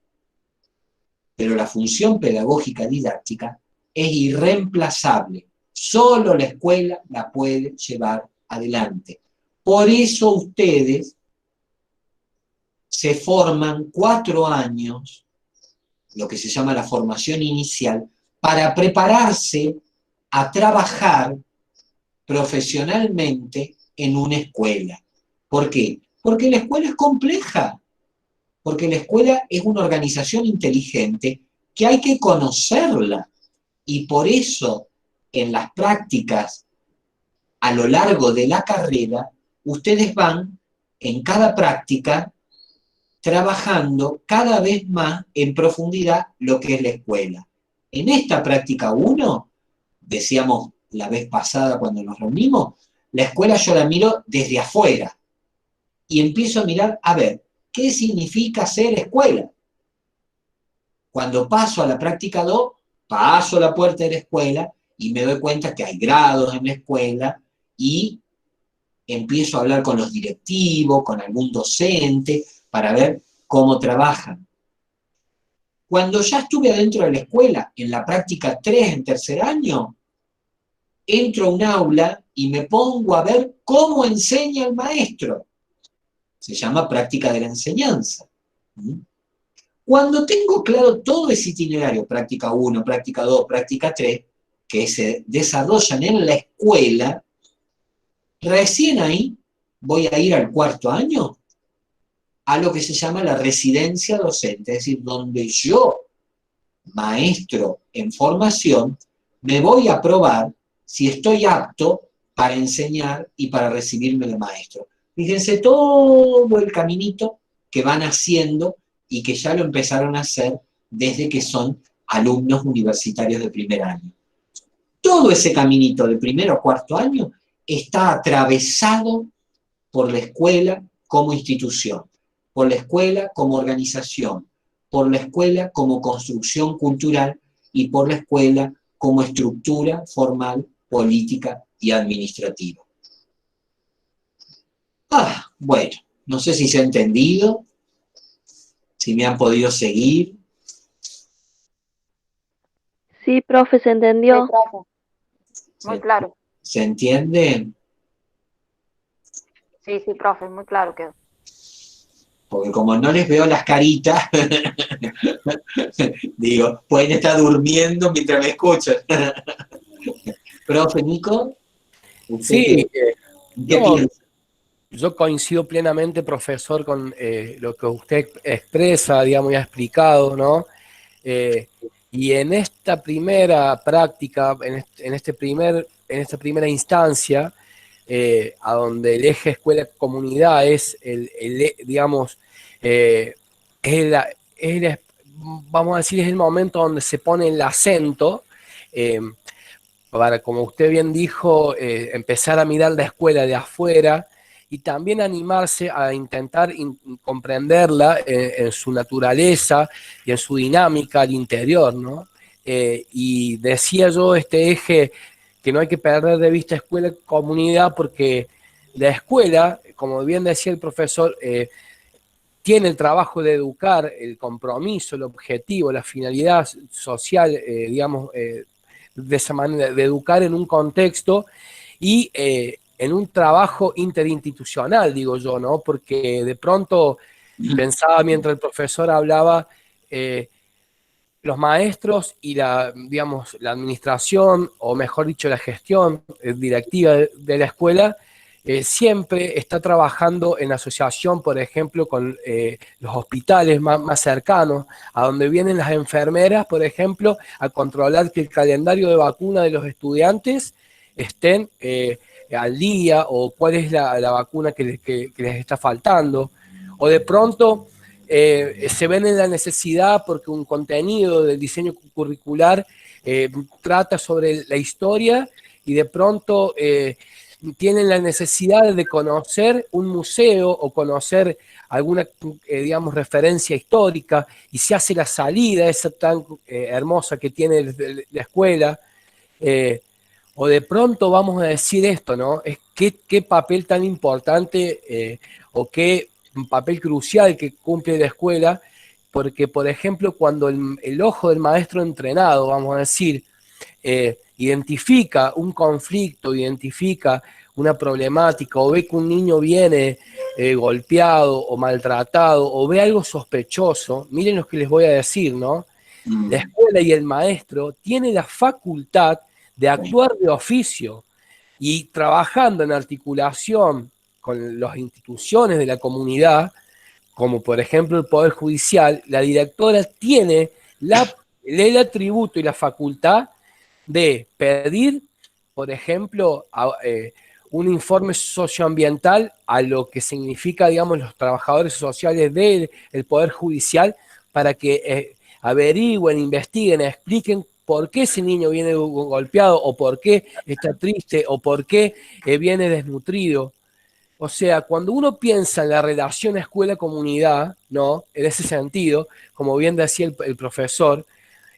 Pero la función pedagógica didáctica es irreemplazable. Solo la escuela la puede llevar adelante. Por eso ustedes se forman 4 años, lo que se llama la formación inicial, para prepararse a trabajar profesionalmente en una escuela. ¿Por qué? Porque la escuela es compleja, porque la escuela es una organización inteligente que hay que conocerla. Y por eso, en las prácticas, a lo largo de la carrera, ustedes van, en cada práctica, trabajando cada vez más en profundidad lo que es la escuela. En esta práctica 1, decíamos la vez pasada cuando nos reunimos, la escuela yo la miro desde afuera y empiezo a mirar, a ver, ¿qué significa ser escuela? Cuando paso a la práctica 2, paso a la puerta de la escuela y me doy cuenta que hay grados en la escuela y empiezo a hablar con los directivos, con algún docente, para ver cómo trabajan. Cuando ya estuve adentro de la escuela, en la práctica 3, en tercer año, entro a un aula y me pongo a ver cómo enseña el maestro. Se llama práctica de la enseñanza. Cuando tengo claro todo ese itinerario, práctica 1, práctica 2, práctica 3, que se desarrollan en la escuela, recién ahí voy a ir al 4.º año a lo que se llama la residencia docente, es decir, donde yo, maestro en formación, me voy a probar si estoy apto para enseñar y para recibirme de maestro. Fíjense todo el caminito que van haciendo y que ya lo empezaron a hacer desde que son alumnos universitarios de primer año. Todo ese caminito de primero a 4.º año está atravesado por la escuela como institución, por la escuela como organización, por la escuela como construcción cultural y por la escuela como estructura formal, política y administrativa. Bueno, no sé si se ha entendido, si me han podido seguir. Sí, profe, se entendió. Sí, profe. Muy claro. ¿Se entiende? Sí, profe, muy claro quedó. Porque como no les veo las caritas, digo, pueden estar durmiendo mientras me escuchan. Profe Nico, ¿usted Sí, qué piensa? yo coincido plenamente, profesor, con lo que usted expresa, digamos, y ha explicado, ¿no? Y en esta primera práctica, en esta primera instancia, a donde el eje escuela-comunidad es digamos, vamos a decir, es el momento donde se pone el acento para, como usted bien dijo, empezar a mirar la escuela de afuera y también animarse a intentar comprenderla en su naturaleza y en su dinámica al interior, ¿no? Y decía yo este eje que no hay que perder de vista escuela y comunidad, porque la escuela, como bien decía el profesor, tiene el trabajo de educar, el compromiso, el objetivo, la finalidad social, digamos, de esa manera, de educar en un contexto y en un trabajo interinstitucional, digo yo, ¿no? Porque de pronto pensaba mientras el profesor hablaba, los maestros y digamos, la administración, o mejor dicho, la gestión directiva de la escuela, siempre está trabajando en asociación, por ejemplo, con los hospitales más cercanos, a donde vienen las enfermeras, por ejemplo, a controlar que el calendario de vacuna de los estudiantes estén al día, o cuál es la vacuna que les está faltando. O de pronto se ven en la necesidad porque un contenido del diseño curricular trata sobre la historia, y de pronto tienen la necesidad de conocer un museo o conocer alguna, digamos, referencia histórica, y se hace la salida esa tan hermosa que tiene la escuela. O de pronto vamos a decir esto, ¿no? Es qué papel tan importante o qué papel crucial que cumple la escuela, porque, por ejemplo, cuando el ojo del maestro entrenado, vamos a decir, identifica un conflicto, identifica una problemática, o ve que un niño viene golpeado o maltratado, o ve algo sospechoso, miren lo que les voy a decir, ¿no? La escuela y el maestro tienen la facultad de actuar de oficio, y trabajando en articulación con las instituciones de la comunidad, como por ejemplo el Poder Judicial, la directora tiene el atributo y la facultad de pedir, por ejemplo, un informe socioambiental a lo que significa, digamos, los trabajadores sociales del Poder Judicial, para que averigüen, investiguen, expliquen por qué ese niño viene golpeado, o por qué está triste, o por qué viene desnutrido. O sea, cuando uno piensa en la relación escuela-comunidad, ¿no? En ese sentido, como bien decía el profesor,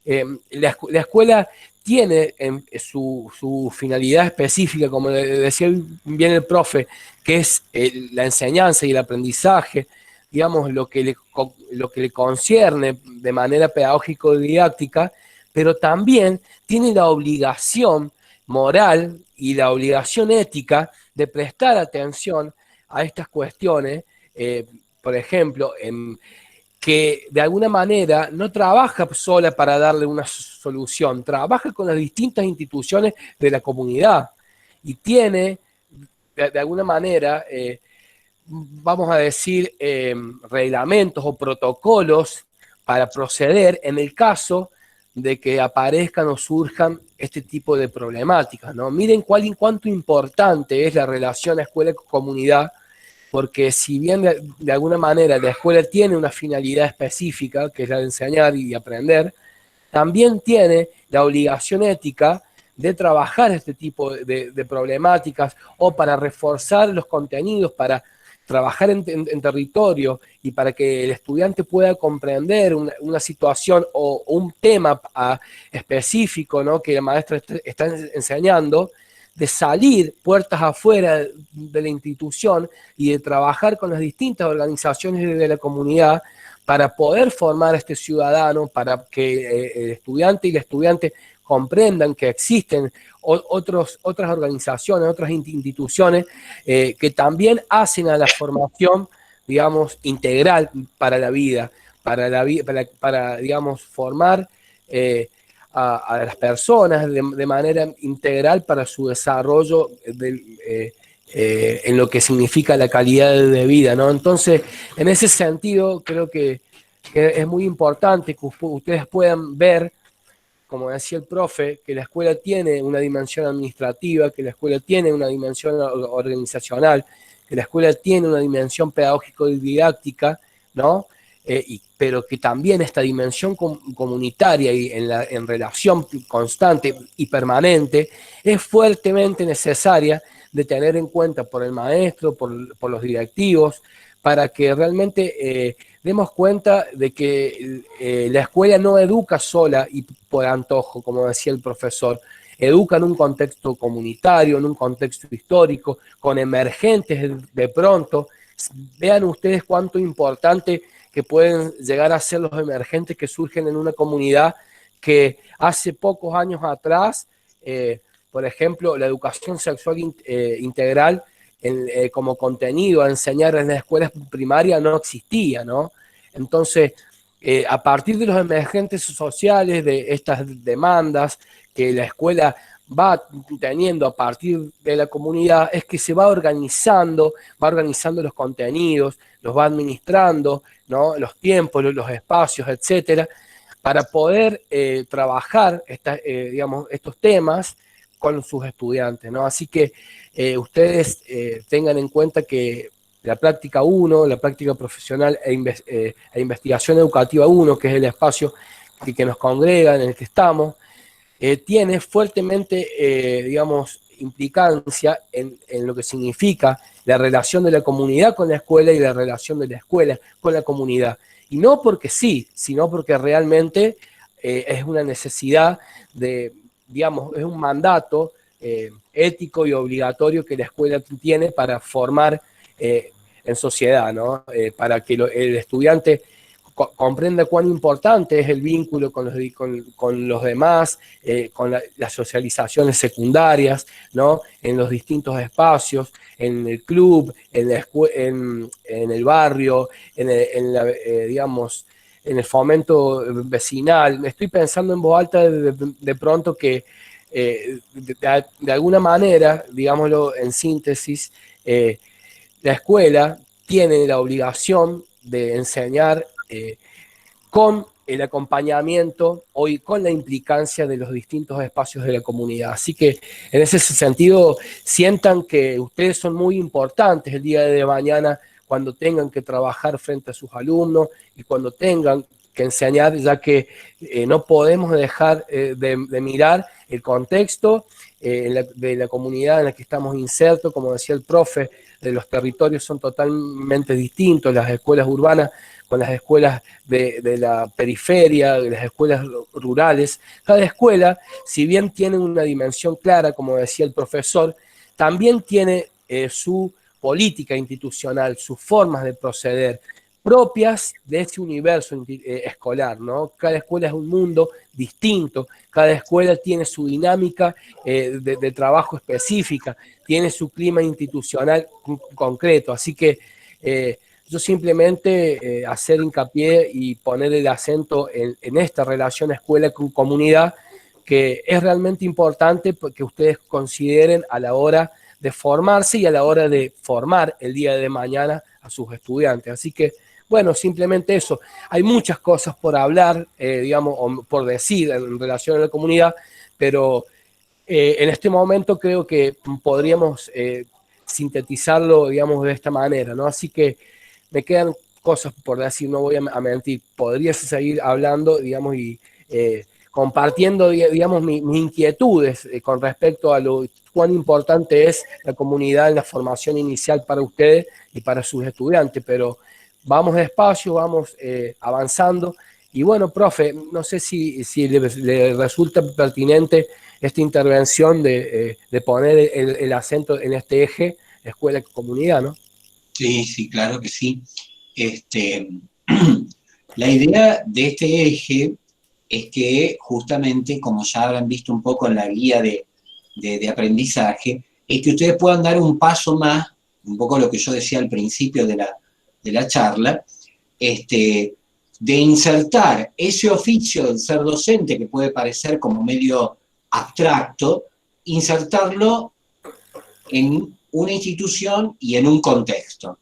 la escuela tiene su finalidad específica, como decía bien el profe, que es la enseñanza y el aprendizaje, digamos, lo que le concierne de manera pedagógico-didáctica, pero también tiene la obligación moral y la obligación ética de prestar atención a estas cuestiones, por ejemplo, que de alguna manera no trabaja sola para darle una solución, trabaja con las distintas instituciones de la comunidad, y tiene, de alguna manera, vamos a decir, reglamentos o protocolos para proceder en el caso de que aparezcan o surjan este tipo de problemáticas, ¿no? Miren cuánto importante es la relación escuela-comunidad, porque si bien de alguna manera la escuela tiene una finalidad específica, que es la de enseñar y aprender, también tiene la obligación ética de trabajar este tipo de problemáticas, o para reforzar los contenidos, para trabajar en territorio, y para que el estudiante pueda comprender una situación o un tema específico, ¿no? Que la maestra está enseñando, de salir puertas afuera de la institución y de trabajar con las distintas organizaciones de la comunidad para poder formar a este ciudadano, para que el estudiante y la estudiante comprendan que existen otras organizaciones, otras instituciones que también hacen a la formación, digamos, integral para la vida, para digamos, formar a las personas de manera integral para su desarrollo en lo que significa la calidad de vida, ¿no? Entonces, en ese sentido, creo que es muy importante que ustedes puedan ver, como decía el profe, que la escuela tiene una dimensión administrativa, que la escuela tiene una dimensión organizacional, que la escuela tiene una dimensión pedagógico-didáctica, ¿no? Pero que también esta dimensión comunitaria y en relación constante y permanente es fuertemente necesaria de tener en cuenta por el maestro, por los directivos, para que realmente demos cuenta de que la escuela no educa sola y por antojo, como decía el profesor, educa en un contexto comunitario, en un contexto histórico, con emergentes de pronto. Vean ustedes cuánto importante que pueden llegar a ser los emergentes que surgen en una comunidad que hace pocos años atrás, por ejemplo, la educación sexual integral como contenido a enseñar en las escuelas primarias no existía, ¿no? Entonces, a partir de los emergentes sociales, de estas demandas que la escuela va teniendo a partir de la comunidad, es que se va organizando los contenidos, los va administrando, ¿no? Los tiempos, los espacios, etcétera, para poder trabajar digamos, estos temas con sus estudiantes, ¿no? Así que ustedes tengan en cuenta que la práctica 1, la práctica profesional e investigación educativa 1, que es el espacio que nos congrega, en el que estamos, tiene fuertemente, digamos, implicancia en lo que significa la relación de la comunidad con la escuela y la relación de la escuela con la comunidad. Y no porque sí, sino porque realmente es una necesidad de, digamos, es un mandato ético y obligatorio que la escuela tiene para formar en sociedad, ¿no? Para que el estudiante comprenda cuán importante es el vínculo con los demás, con las socializaciones secundarias, ¿no? En los distintos espacios, en el club, en el barrio, digamos, en el fomento vecinal. Estoy pensando en voz alta de pronto que de alguna manera, digámoslo en síntesis, la escuela tiene la obligación de enseñar con el acompañamiento y con la implicancia de los distintos espacios de la comunidad. Así que en ese sentido, sientan que ustedes son muy importantes el día de mañana cuando tengan que trabajar frente a sus alumnos y cuando tengan que enseñar, ya que no podemos dejar de mirar el contexto de la comunidad en la que estamos insertos. Como decía el profe, de los territorios son totalmente distintos, las escuelas urbanas con las escuelas de la periferia, de las escuelas rurales. Cada escuela, si bien tiene una dimensión clara, como decía el profesor, también tiene su política institucional, sus formas de proceder propias de ese universo escolar, ¿no? Cada escuela es un mundo distinto, cada escuela tiene su dinámica de trabajo específica, tiene su clima institucional concreto, así que yo simplemente hacer hincapié y poner el acento en esta relación escuela con comunidad, que es realmente importante que ustedes consideren a la hora de formarse y a la hora de formar el día de mañana a sus estudiantes. Así que, bueno, simplemente eso. Hay muchas cosas por hablar, digamos, o por decir en relación a la comunidad, pero en este momento creo que podríamos sintetizarlo, digamos, de esta manera, ¿no? Así que me quedan cosas por decir, no voy a mentir. Podría seguir hablando, digamos, y compartiendo, digamos, mis inquietudes con respecto a lo cuán importante es la comunidad en la formación inicial para ustedes y para sus estudiantes, pero vamos despacio, vamos avanzando. Y bueno, profe, no sé si le resulta pertinente esta intervención de poner el acento en este eje, escuela-comunidad, ¿no? Sí, sí, claro que sí. La idea de este eje es que justamente, como ya habrán visto un poco en la guía de aprendizaje, es que ustedes puedan dar un paso más, un poco lo que yo decía al principio de la charla, de insertar ese oficio del ser docente, que puede parecer como medio abstracto, insertarlo en una institución y en un contexto.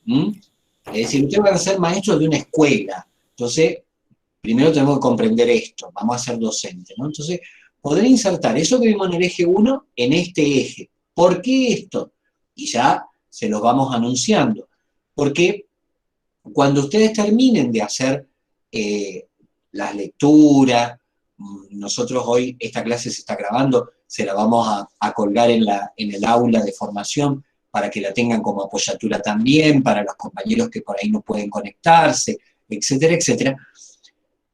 Es decir, ustedes van a ser maestros de una escuela, entonces primero tenemos que comprender esto, vamos a ser docentes, ¿no? Entonces, poder insertar eso que vimos en el eje 1 en este eje. ¿Por qué esto? Y ya se los vamos anunciando. Porque cuando ustedes terminen de hacer las lecturas Nosotros hoy, esta clase se está grabando, se la vamos a colgar en el aula de formación para que la tengan como apoyatura también, para los compañeros que por ahí no pueden conectarse, etcétera, etcétera.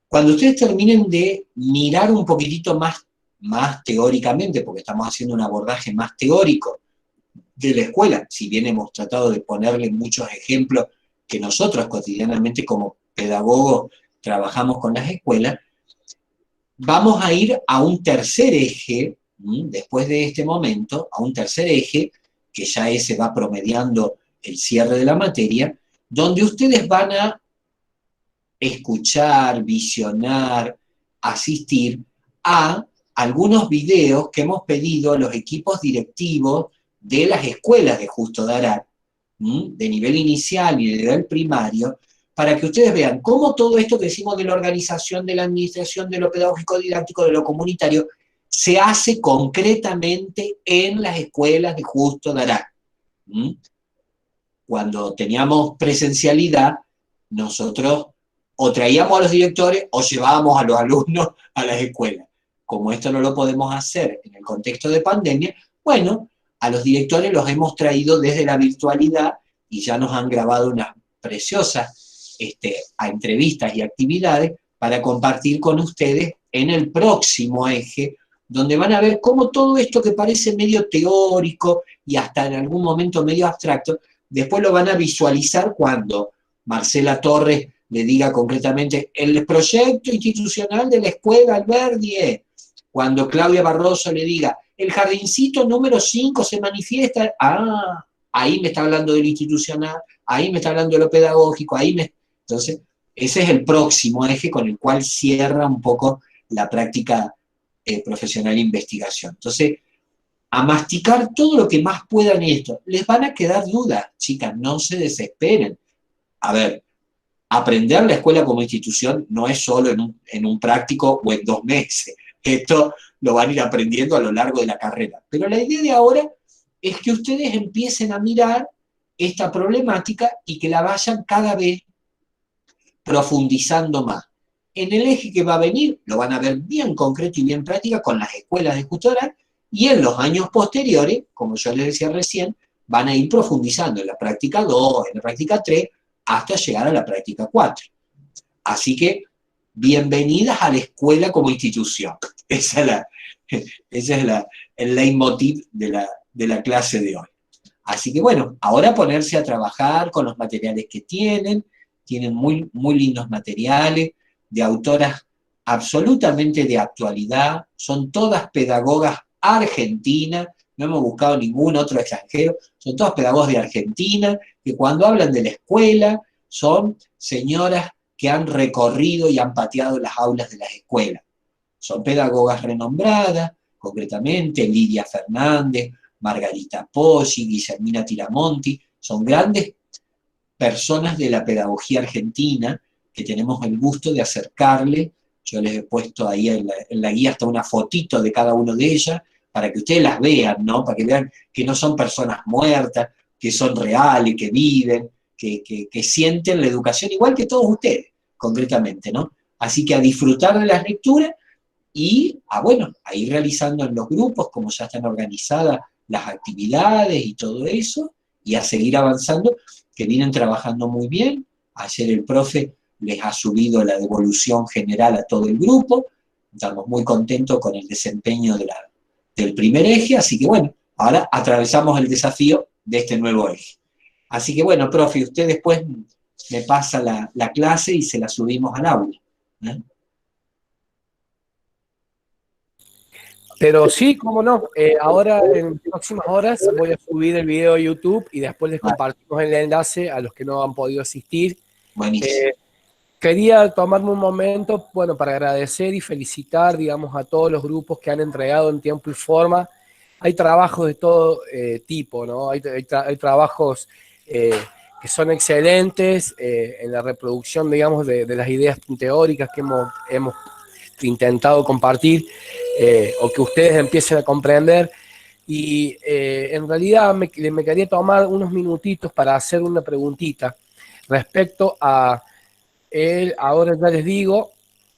Cuando ustedes terminen de mirar un poquitito más teóricamente, porque estamos haciendo un abordaje más teórico de la escuela, si bien hemos tratado de ponerle muchos ejemplos que nosotros cotidianamente como pedagogos trabajamos con las escuelas, vamos a ir a un tercer eje, después de este momento, a un tercer eje, que ya ese va promediando el cierre de la materia, donde ustedes van a escuchar, visionar, asistir a algunos videos que hemos pedido a los equipos directivos de las escuelas de Justo Daract, de nivel inicial y de nivel primario, para que ustedes vean cómo todo esto que decimos de la organización, de la administración, de lo pedagógico didáctico, de lo comunitario, se hace concretamente en las escuelas de Justo Daract. Cuando teníamos presencialidad, nosotros o traíamos a los directores o llevábamos a los alumnos a las escuelas. Como esto no lo podemos hacer en el contexto de pandemia, bueno, a los directores los hemos traído desde la virtualidad y ya nos han grabado unas preciosas a entrevistas y actividades para compartir con ustedes en el próximo eje, donde van a ver cómo todo esto que parece medio teórico y hasta en algún momento medio abstracto, después lo van a visualizar cuando Marcela Torres le diga concretamente el proyecto institucional de la escuela Alberdi, cuando Claudia Barroso le diga el jardincito número 5 se manifiesta, ahí me está hablando de lo institucional, ahí me está hablando de lo pedagógico, entonces ese es el próximo eje con el cual cierra un poco la práctica profesional de investigación. Entonces, a masticar todo lo que más puedan esto. Les van a quedar dudas, chicas, no se desesperen. A ver, aprender la escuela como institución no es solo en un práctico o en 2 meses. Esto lo van a ir aprendiendo a lo largo de la carrera. Pero la idea de ahora es que ustedes empiecen a mirar esta problemática y que la vayan cada vez profundizando más. En el eje que va a venir, lo van a ver bien concreto y bien práctica con las escuelas de Justo Daract, y en los años posteriores, como yo les decía recién, van a ir profundizando en la práctica 2, en la práctica 3, hasta llegar a la práctica 4. Así que, bienvenidas a la escuela como institución. Ese es el leitmotiv de la clase de hoy. Así que bueno, ahora ponerse a trabajar con los materiales que tienen muy, muy lindos materiales, de autoras absolutamente de actualidad, son todas pedagogas argentinas, no hemos buscado ningún otro extranjero, son todas pedagogas de Argentina, que cuando hablan de la escuela son señoras que han recorrido y han pateado las aulas de las escuelas. Son pedagogas renombradas, concretamente Lidia Fernández, Margarita Poggi, Guillermina Tiramonti, son grandes personas de la pedagogía argentina que tenemos el gusto de acercarle. Yo les he puesto ahí en la guía hasta una fotito de cada una de ellas, para que ustedes las vean, ¿no? Para que vean que no son personas muertas, que son reales, que viven, que sienten la educación igual que todos ustedes, concretamente, ¿no? Así que a disfrutar de las lecturas y a ir realizando en los grupos, como ya están organizadas las actividades y todo eso, y a seguir avanzando, que vienen trabajando muy bien. Ayer el profe les ha subido la devolución general a todo el grupo, estamos muy contentos con el desempeño del primer eje, así que bueno, ahora atravesamos el desafío de este nuevo eje. Así que bueno, profe, usted después me pasa la clase y se la subimos al aula, ¿eh? Pero sí, cómo no. Ahora, en próximas horas, voy a subir el video a YouTube y después les compartimos el enlace a los que no han podido asistir. Buenísimo. Quería tomarme un momento, bueno, para agradecer y felicitar, digamos, a todos los grupos que han entregado en tiempo y forma. Hay trabajos de todo tipo, ¿no? Hay trabajos que son excelentes en la reproducción, digamos, de las ideas teóricas que hemos intentado compartir, o que ustedes empiecen a comprender. Y en realidad me quería tomar unos minutitos para hacer una preguntita respecto a ahora ya les digo,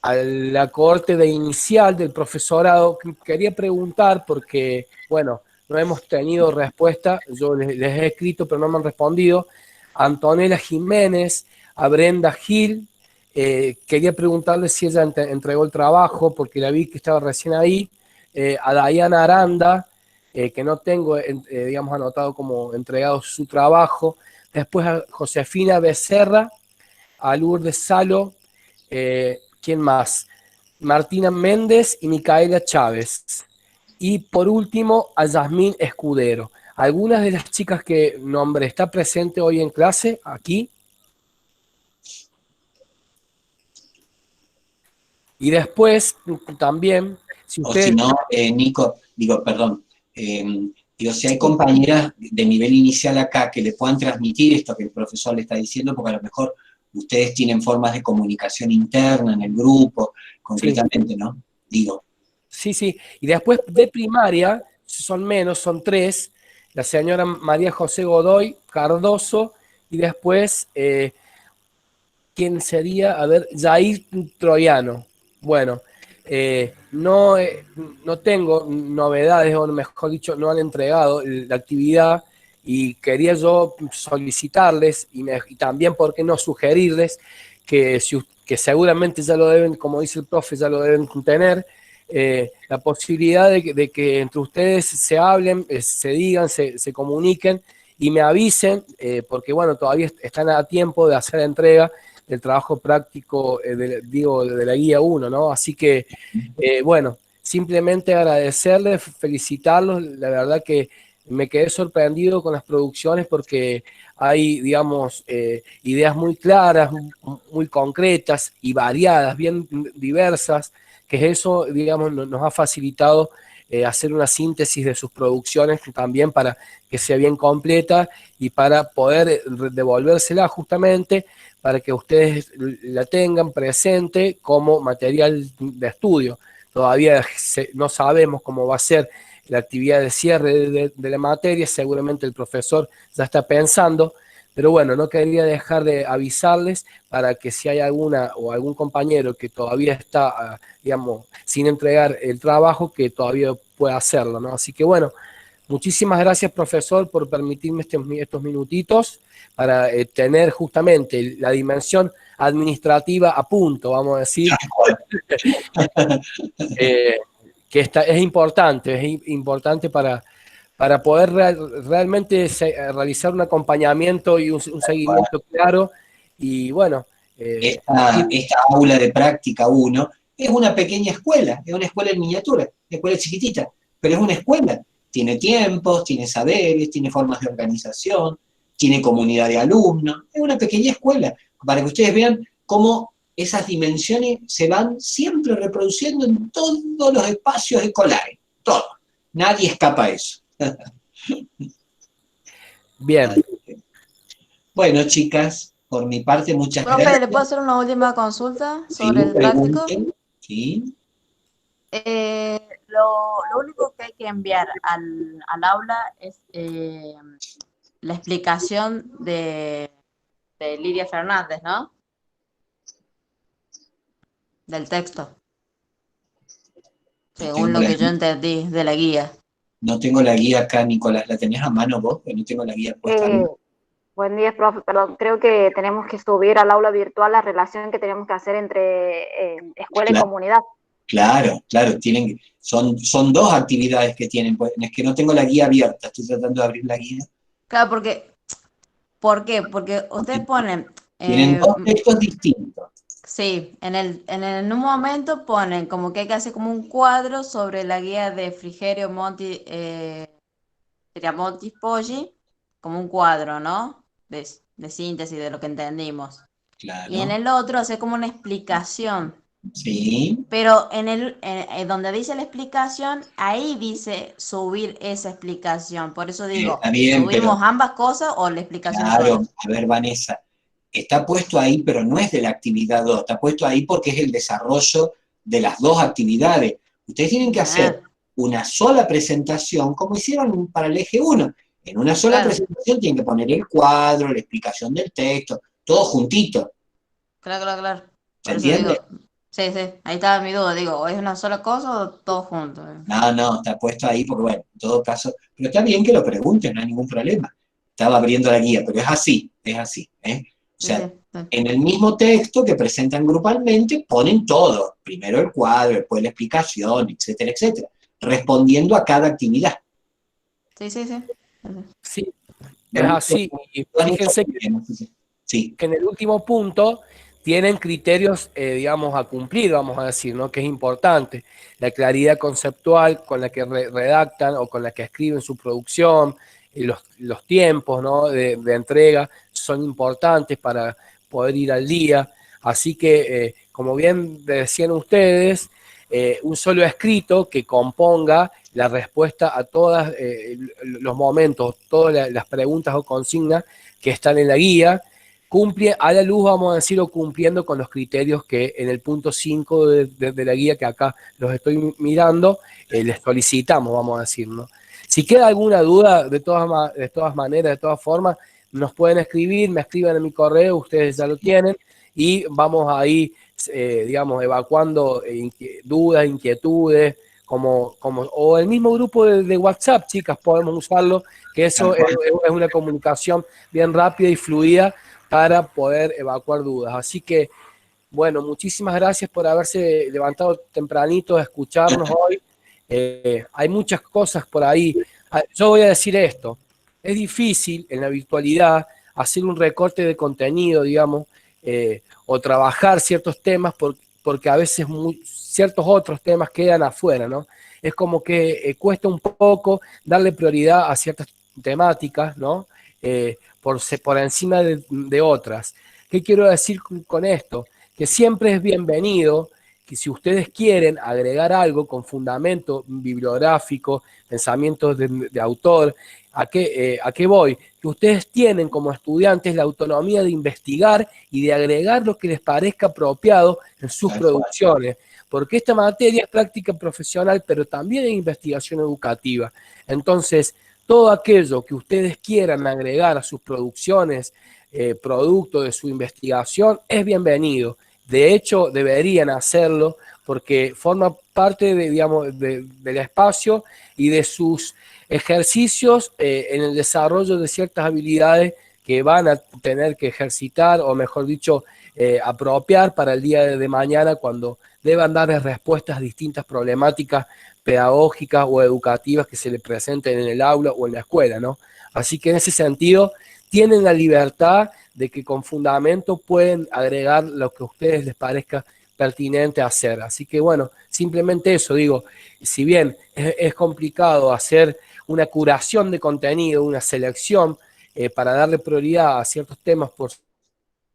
a la cohorte de inicial del profesorado. Quería preguntar porque, bueno, no hemos tenido respuesta, yo les he escrito pero no me han respondido, a Antonella Jiménez, a Brenda Gil, quería preguntarle si ella entregó el trabajo porque la vi que estaba recién ahí, a Dayana Aranda, que no tengo, digamos, anotado como entregado su trabajo, después a Josefina Becerra, a Lourdes Salo, ¿quién más? Martina Méndez y Micaela Chávez. Y por último, a Yasmín Escudero. ¿Algunas de las chicas que nombré está presente hoy en clase aquí? Y después, también, si O si ustedes... no, Nico, digo, perdón, digo, si hay compañeras de nivel inicial acá que le puedan transmitir esto que el profesor le está diciendo, porque a lo mejor ustedes tienen formas de comunicación interna en el grupo, concretamente, Sí. ¿no? Digo. Sí, sí. Y después de primaria, son menos, son 3. La señora María José Godoy Cardoso y después, ¿quién sería? A ver, Jair Troyano. Bueno, no, no tengo novedades, o mejor dicho, no han entregado la actividad y quería yo solicitarles y también, ¿por qué no sugerirles que, que seguramente ya lo deben, como dice el profe, ya lo deben tener, la posibilidad de que entre ustedes se hablen, se digan, se comuniquen y me avisen, porque bueno, todavía están a tiempo de hacer entrega del trabajo práctico, de la guía 1, ¿no? Así que, bueno, simplemente agradecerles, felicitarlos, la verdad que me quedé sorprendido con las producciones porque hay, digamos, ideas muy claras, muy concretas y variadas, bien diversas, que eso, digamos, nos ha facilitado hacer una síntesis de sus producciones también para que sea bien completa y para poder devolvérsela justamente para que ustedes la tengan presente como material de estudio. Todavía no sabemos cómo va a ser la actividad de cierre de la materia, seguramente el profesor ya está pensando, pero bueno, no quería dejar de avisarles para que si hay alguna o algún compañero que todavía está, digamos, sin entregar el trabajo, que todavía pueda hacerlo, ¿no? Así que bueno, muchísimas gracias, profesor, por permitirme estos minutitos para tener justamente la dimensión administrativa a punto, vamos a decir, que es importante para poder realmente realizar un acompañamiento y un seguimiento claro. Y bueno, Esta aula de práctica 1 es una pequeña escuela, es una escuela en miniatura, una escuela chiquitita, pero es una escuela. Tiene tiempos, tiene saberes, tiene formas de organización, tiene comunidad de alumnos, es una pequeña escuela, para que ustedes vean cómo esas dimensiones se van siempre reproduciendo en todos los espacios escolares, todos. Nadie escapa a eso. bien. Bueno, chicas, por mi parte, muchas Profe, gracias. ¿le puedo hacer una última consulta Sí, sobre el práctico? pregunten. Sí. Lo único que hay que enviar al aula es la explicación de Lidia Fernández, ¿no? Del texto, según lo que yo entendí de la guía. No tengo la guía acá, Nicolás. ¿La tenés a mano vos? Que no tengo la guía puesta. Buen día, profe. Perdón, creo que tenemos que subir al aula virtual la relación que tenemos que hacer entre escuela y comunidad. Claro, son dos actividades que tienen. Pues, es que no tengo la guía abierta, estoy tratando de abrir la guía. Claro, ¿por qué? Porque ustedes ponen... Tienen dos textos distintos. Sí, en un momento ponen como que hay que hacer como un cuadro sobre la guía de Frigerio Monti, Monti Poggi, como un cuadro, ¿no? De síntesis de lo que entendimos. Claro. Y en el otro hace como una explicación. Sí. Pero donde dice la explicación, ahí dice subir esa explicación. Por eso digo, Está bien, ¿subimos pero, ambas cosas o la explicación claro, sola? a ver, Vanessa, está puesto ahí, pero no es de la actividad 2, está puesto ahí porque es el desarrollo de las dos actividades. Ustedes tienen que hacer una sola presentación, como hicieron para el eje 1. En una sola presentación tienen que poner el cuadro, la explicación del texto, todo juntito. Claro. ¿Se entiende? Sí, sí, ahí estaba mi duda, digo, ¿o es una sola cosa o todo junto? No, está puesto ahí porque, bueno, en todo caso, pero está bien que lo pregunten, no hay ningún problema. Estaba abriendo la guía, pero es así, ¿eh? O Sí, sea, sí, sí. en el mismo texto que presentan grupalmente, ponen todo. Primero el cuadro, después la explicación, etcétera, etcétera. Respondiendo a cada actividad. Sí, sí, sí. Sí, Lo es han hecho, así. Y lo han hecho fíjense muy bien, ¿no? Sí, que en el último punto tienen criterios, digamos, a cumplir, vamos a decir, ¿no? Que es importante. La claridad conceptual con la que redactan o con la que escriben su producción, y los tiempos, ¿no? de entrega son importantes para poder ir al día. Así que, como bien decían ustedes, un solo escrito que componga la respuesta a todos los momentos, todas las preguntas o consignas que están en la guía, cumple a la luz, vamos a decirlo, cumpliendo con los criterios que en el punto 5 de la guía, que acá los estoy mirando, les solicitamos, vamos a decir, ¿no? Si queda alguna duda, de todas maneras, de todas formas, nos pueden escribir, me escriban en mi correo, ustedes ya lo tienen, y vamos ahí, digamos, evacuando dudas, inquietudes, o el mismo grupo de WhatsApp, chicas, podemos usarlo, que eso tal cual. es una comunicación bien rápida y fluida para poder evacuar dudas. Así que, bueno, muchísimas gracias por haberse levantado tempranito a escucharnos hoy. Hay muchas cosas por ahí. Yo voy a decir esto, es difícil en la virtualidad hacer un recorte de contenido, digamos, o trabajar ciertos temas porque a veces ciertos otros temas quedan afuera, ¿no? Es como que cuesta un poco darle prioridad a ciertas temáticas, ¿no? Por encima de otras. ¿Qué quiero decir con esto? Que siempre es bienvenido que si ustedes quieren agregar algo con fundamento bibliográfico, pensamientos de autor, ¿a qué voy? Que ustedes tienen como estudiantes la autonomía de investigar y de agregar lo que les parezca apropiado en sus Tal cual. producciones, porque esta materia es práctica profesional, pero también es investigación educativa. Entonces, todo aquello que ustedes quieran agregar a sus producciones, producto de su investigación, es bienvenido. De hecho, deberían hacerlo porque forma parte digamos, del espacio y de sus ejercicios en el desarrollo de ciertas habilidades que van a tener que ejercitar, o mejor dicho, apropiar para el día de mañana cuando deban dar respuestas a distintas problemáticas pedagógicas o educativas que se les presenten en el aula o en la escuela, ¿no? Así que en ese sentido, tienen la libertad de que con fundamento pueden agregar lo que a ustedes les parezca pertinente hacer. Así que bueno, simplemente eso, digo, si bien es complicado hacer una curación de contenido, una selección para darle prioridad a ciertos temas,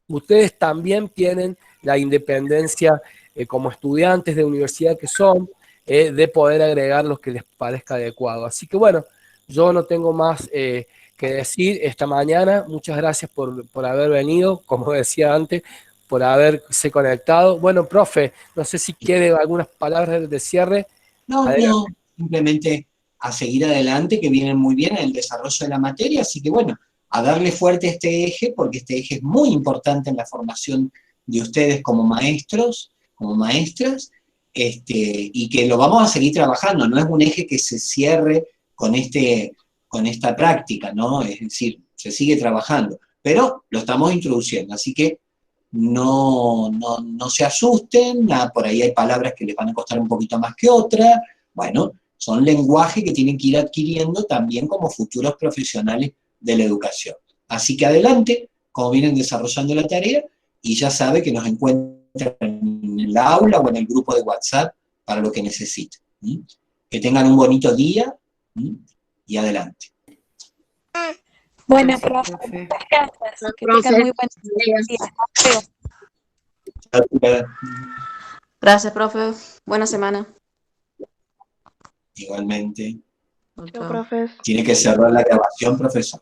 ustedes también tienen la independencia como estudiantes de universidad que son, de poder agregar lo que les parezca adecuado. Así que bueno, yo no tengo más que decir esta mañana. Muchas gracias por haber venido, como decía antes, por haberse conectado. Bueno, profe, no sé si quiere algunas palabras de cierre. No, Adelante. no, simplemente a seguir adelante, que vienen muy bien en el desarrollo de la materia, así que bueno, a darle fuerte a este eje, porque este eje es muy importante en la formación de ustedes como maestros, como maestras, y que lo vamos a seguir trabajando, no es un eje que se cierre con esta práctica, ¿no? Es decir, se sigue trabajando, pero lo estamos introduciendo, así que no se asusten, por ahí hay palabras que les van a costar un poquito más que otras, bueno, son lenguajes que tienen que ir adquiriendo también como futuros profesionales de la educación. Así que adelante, como vienen desarrollando la tarea, y ya sabe que nos encuentran en el aula o en el grupo de WhatsApp para lo que necesiten. Que tengan un bonito día y adelante. Bueno, Gracias, profe, profe. muchas gracias. Que tengan Profe, muy buen día. Hasta luego. Gracias, profe. Buena semana. Igualmente. Chao, Chao, chao. profes. Tiene que cerrar la grabación, profesor.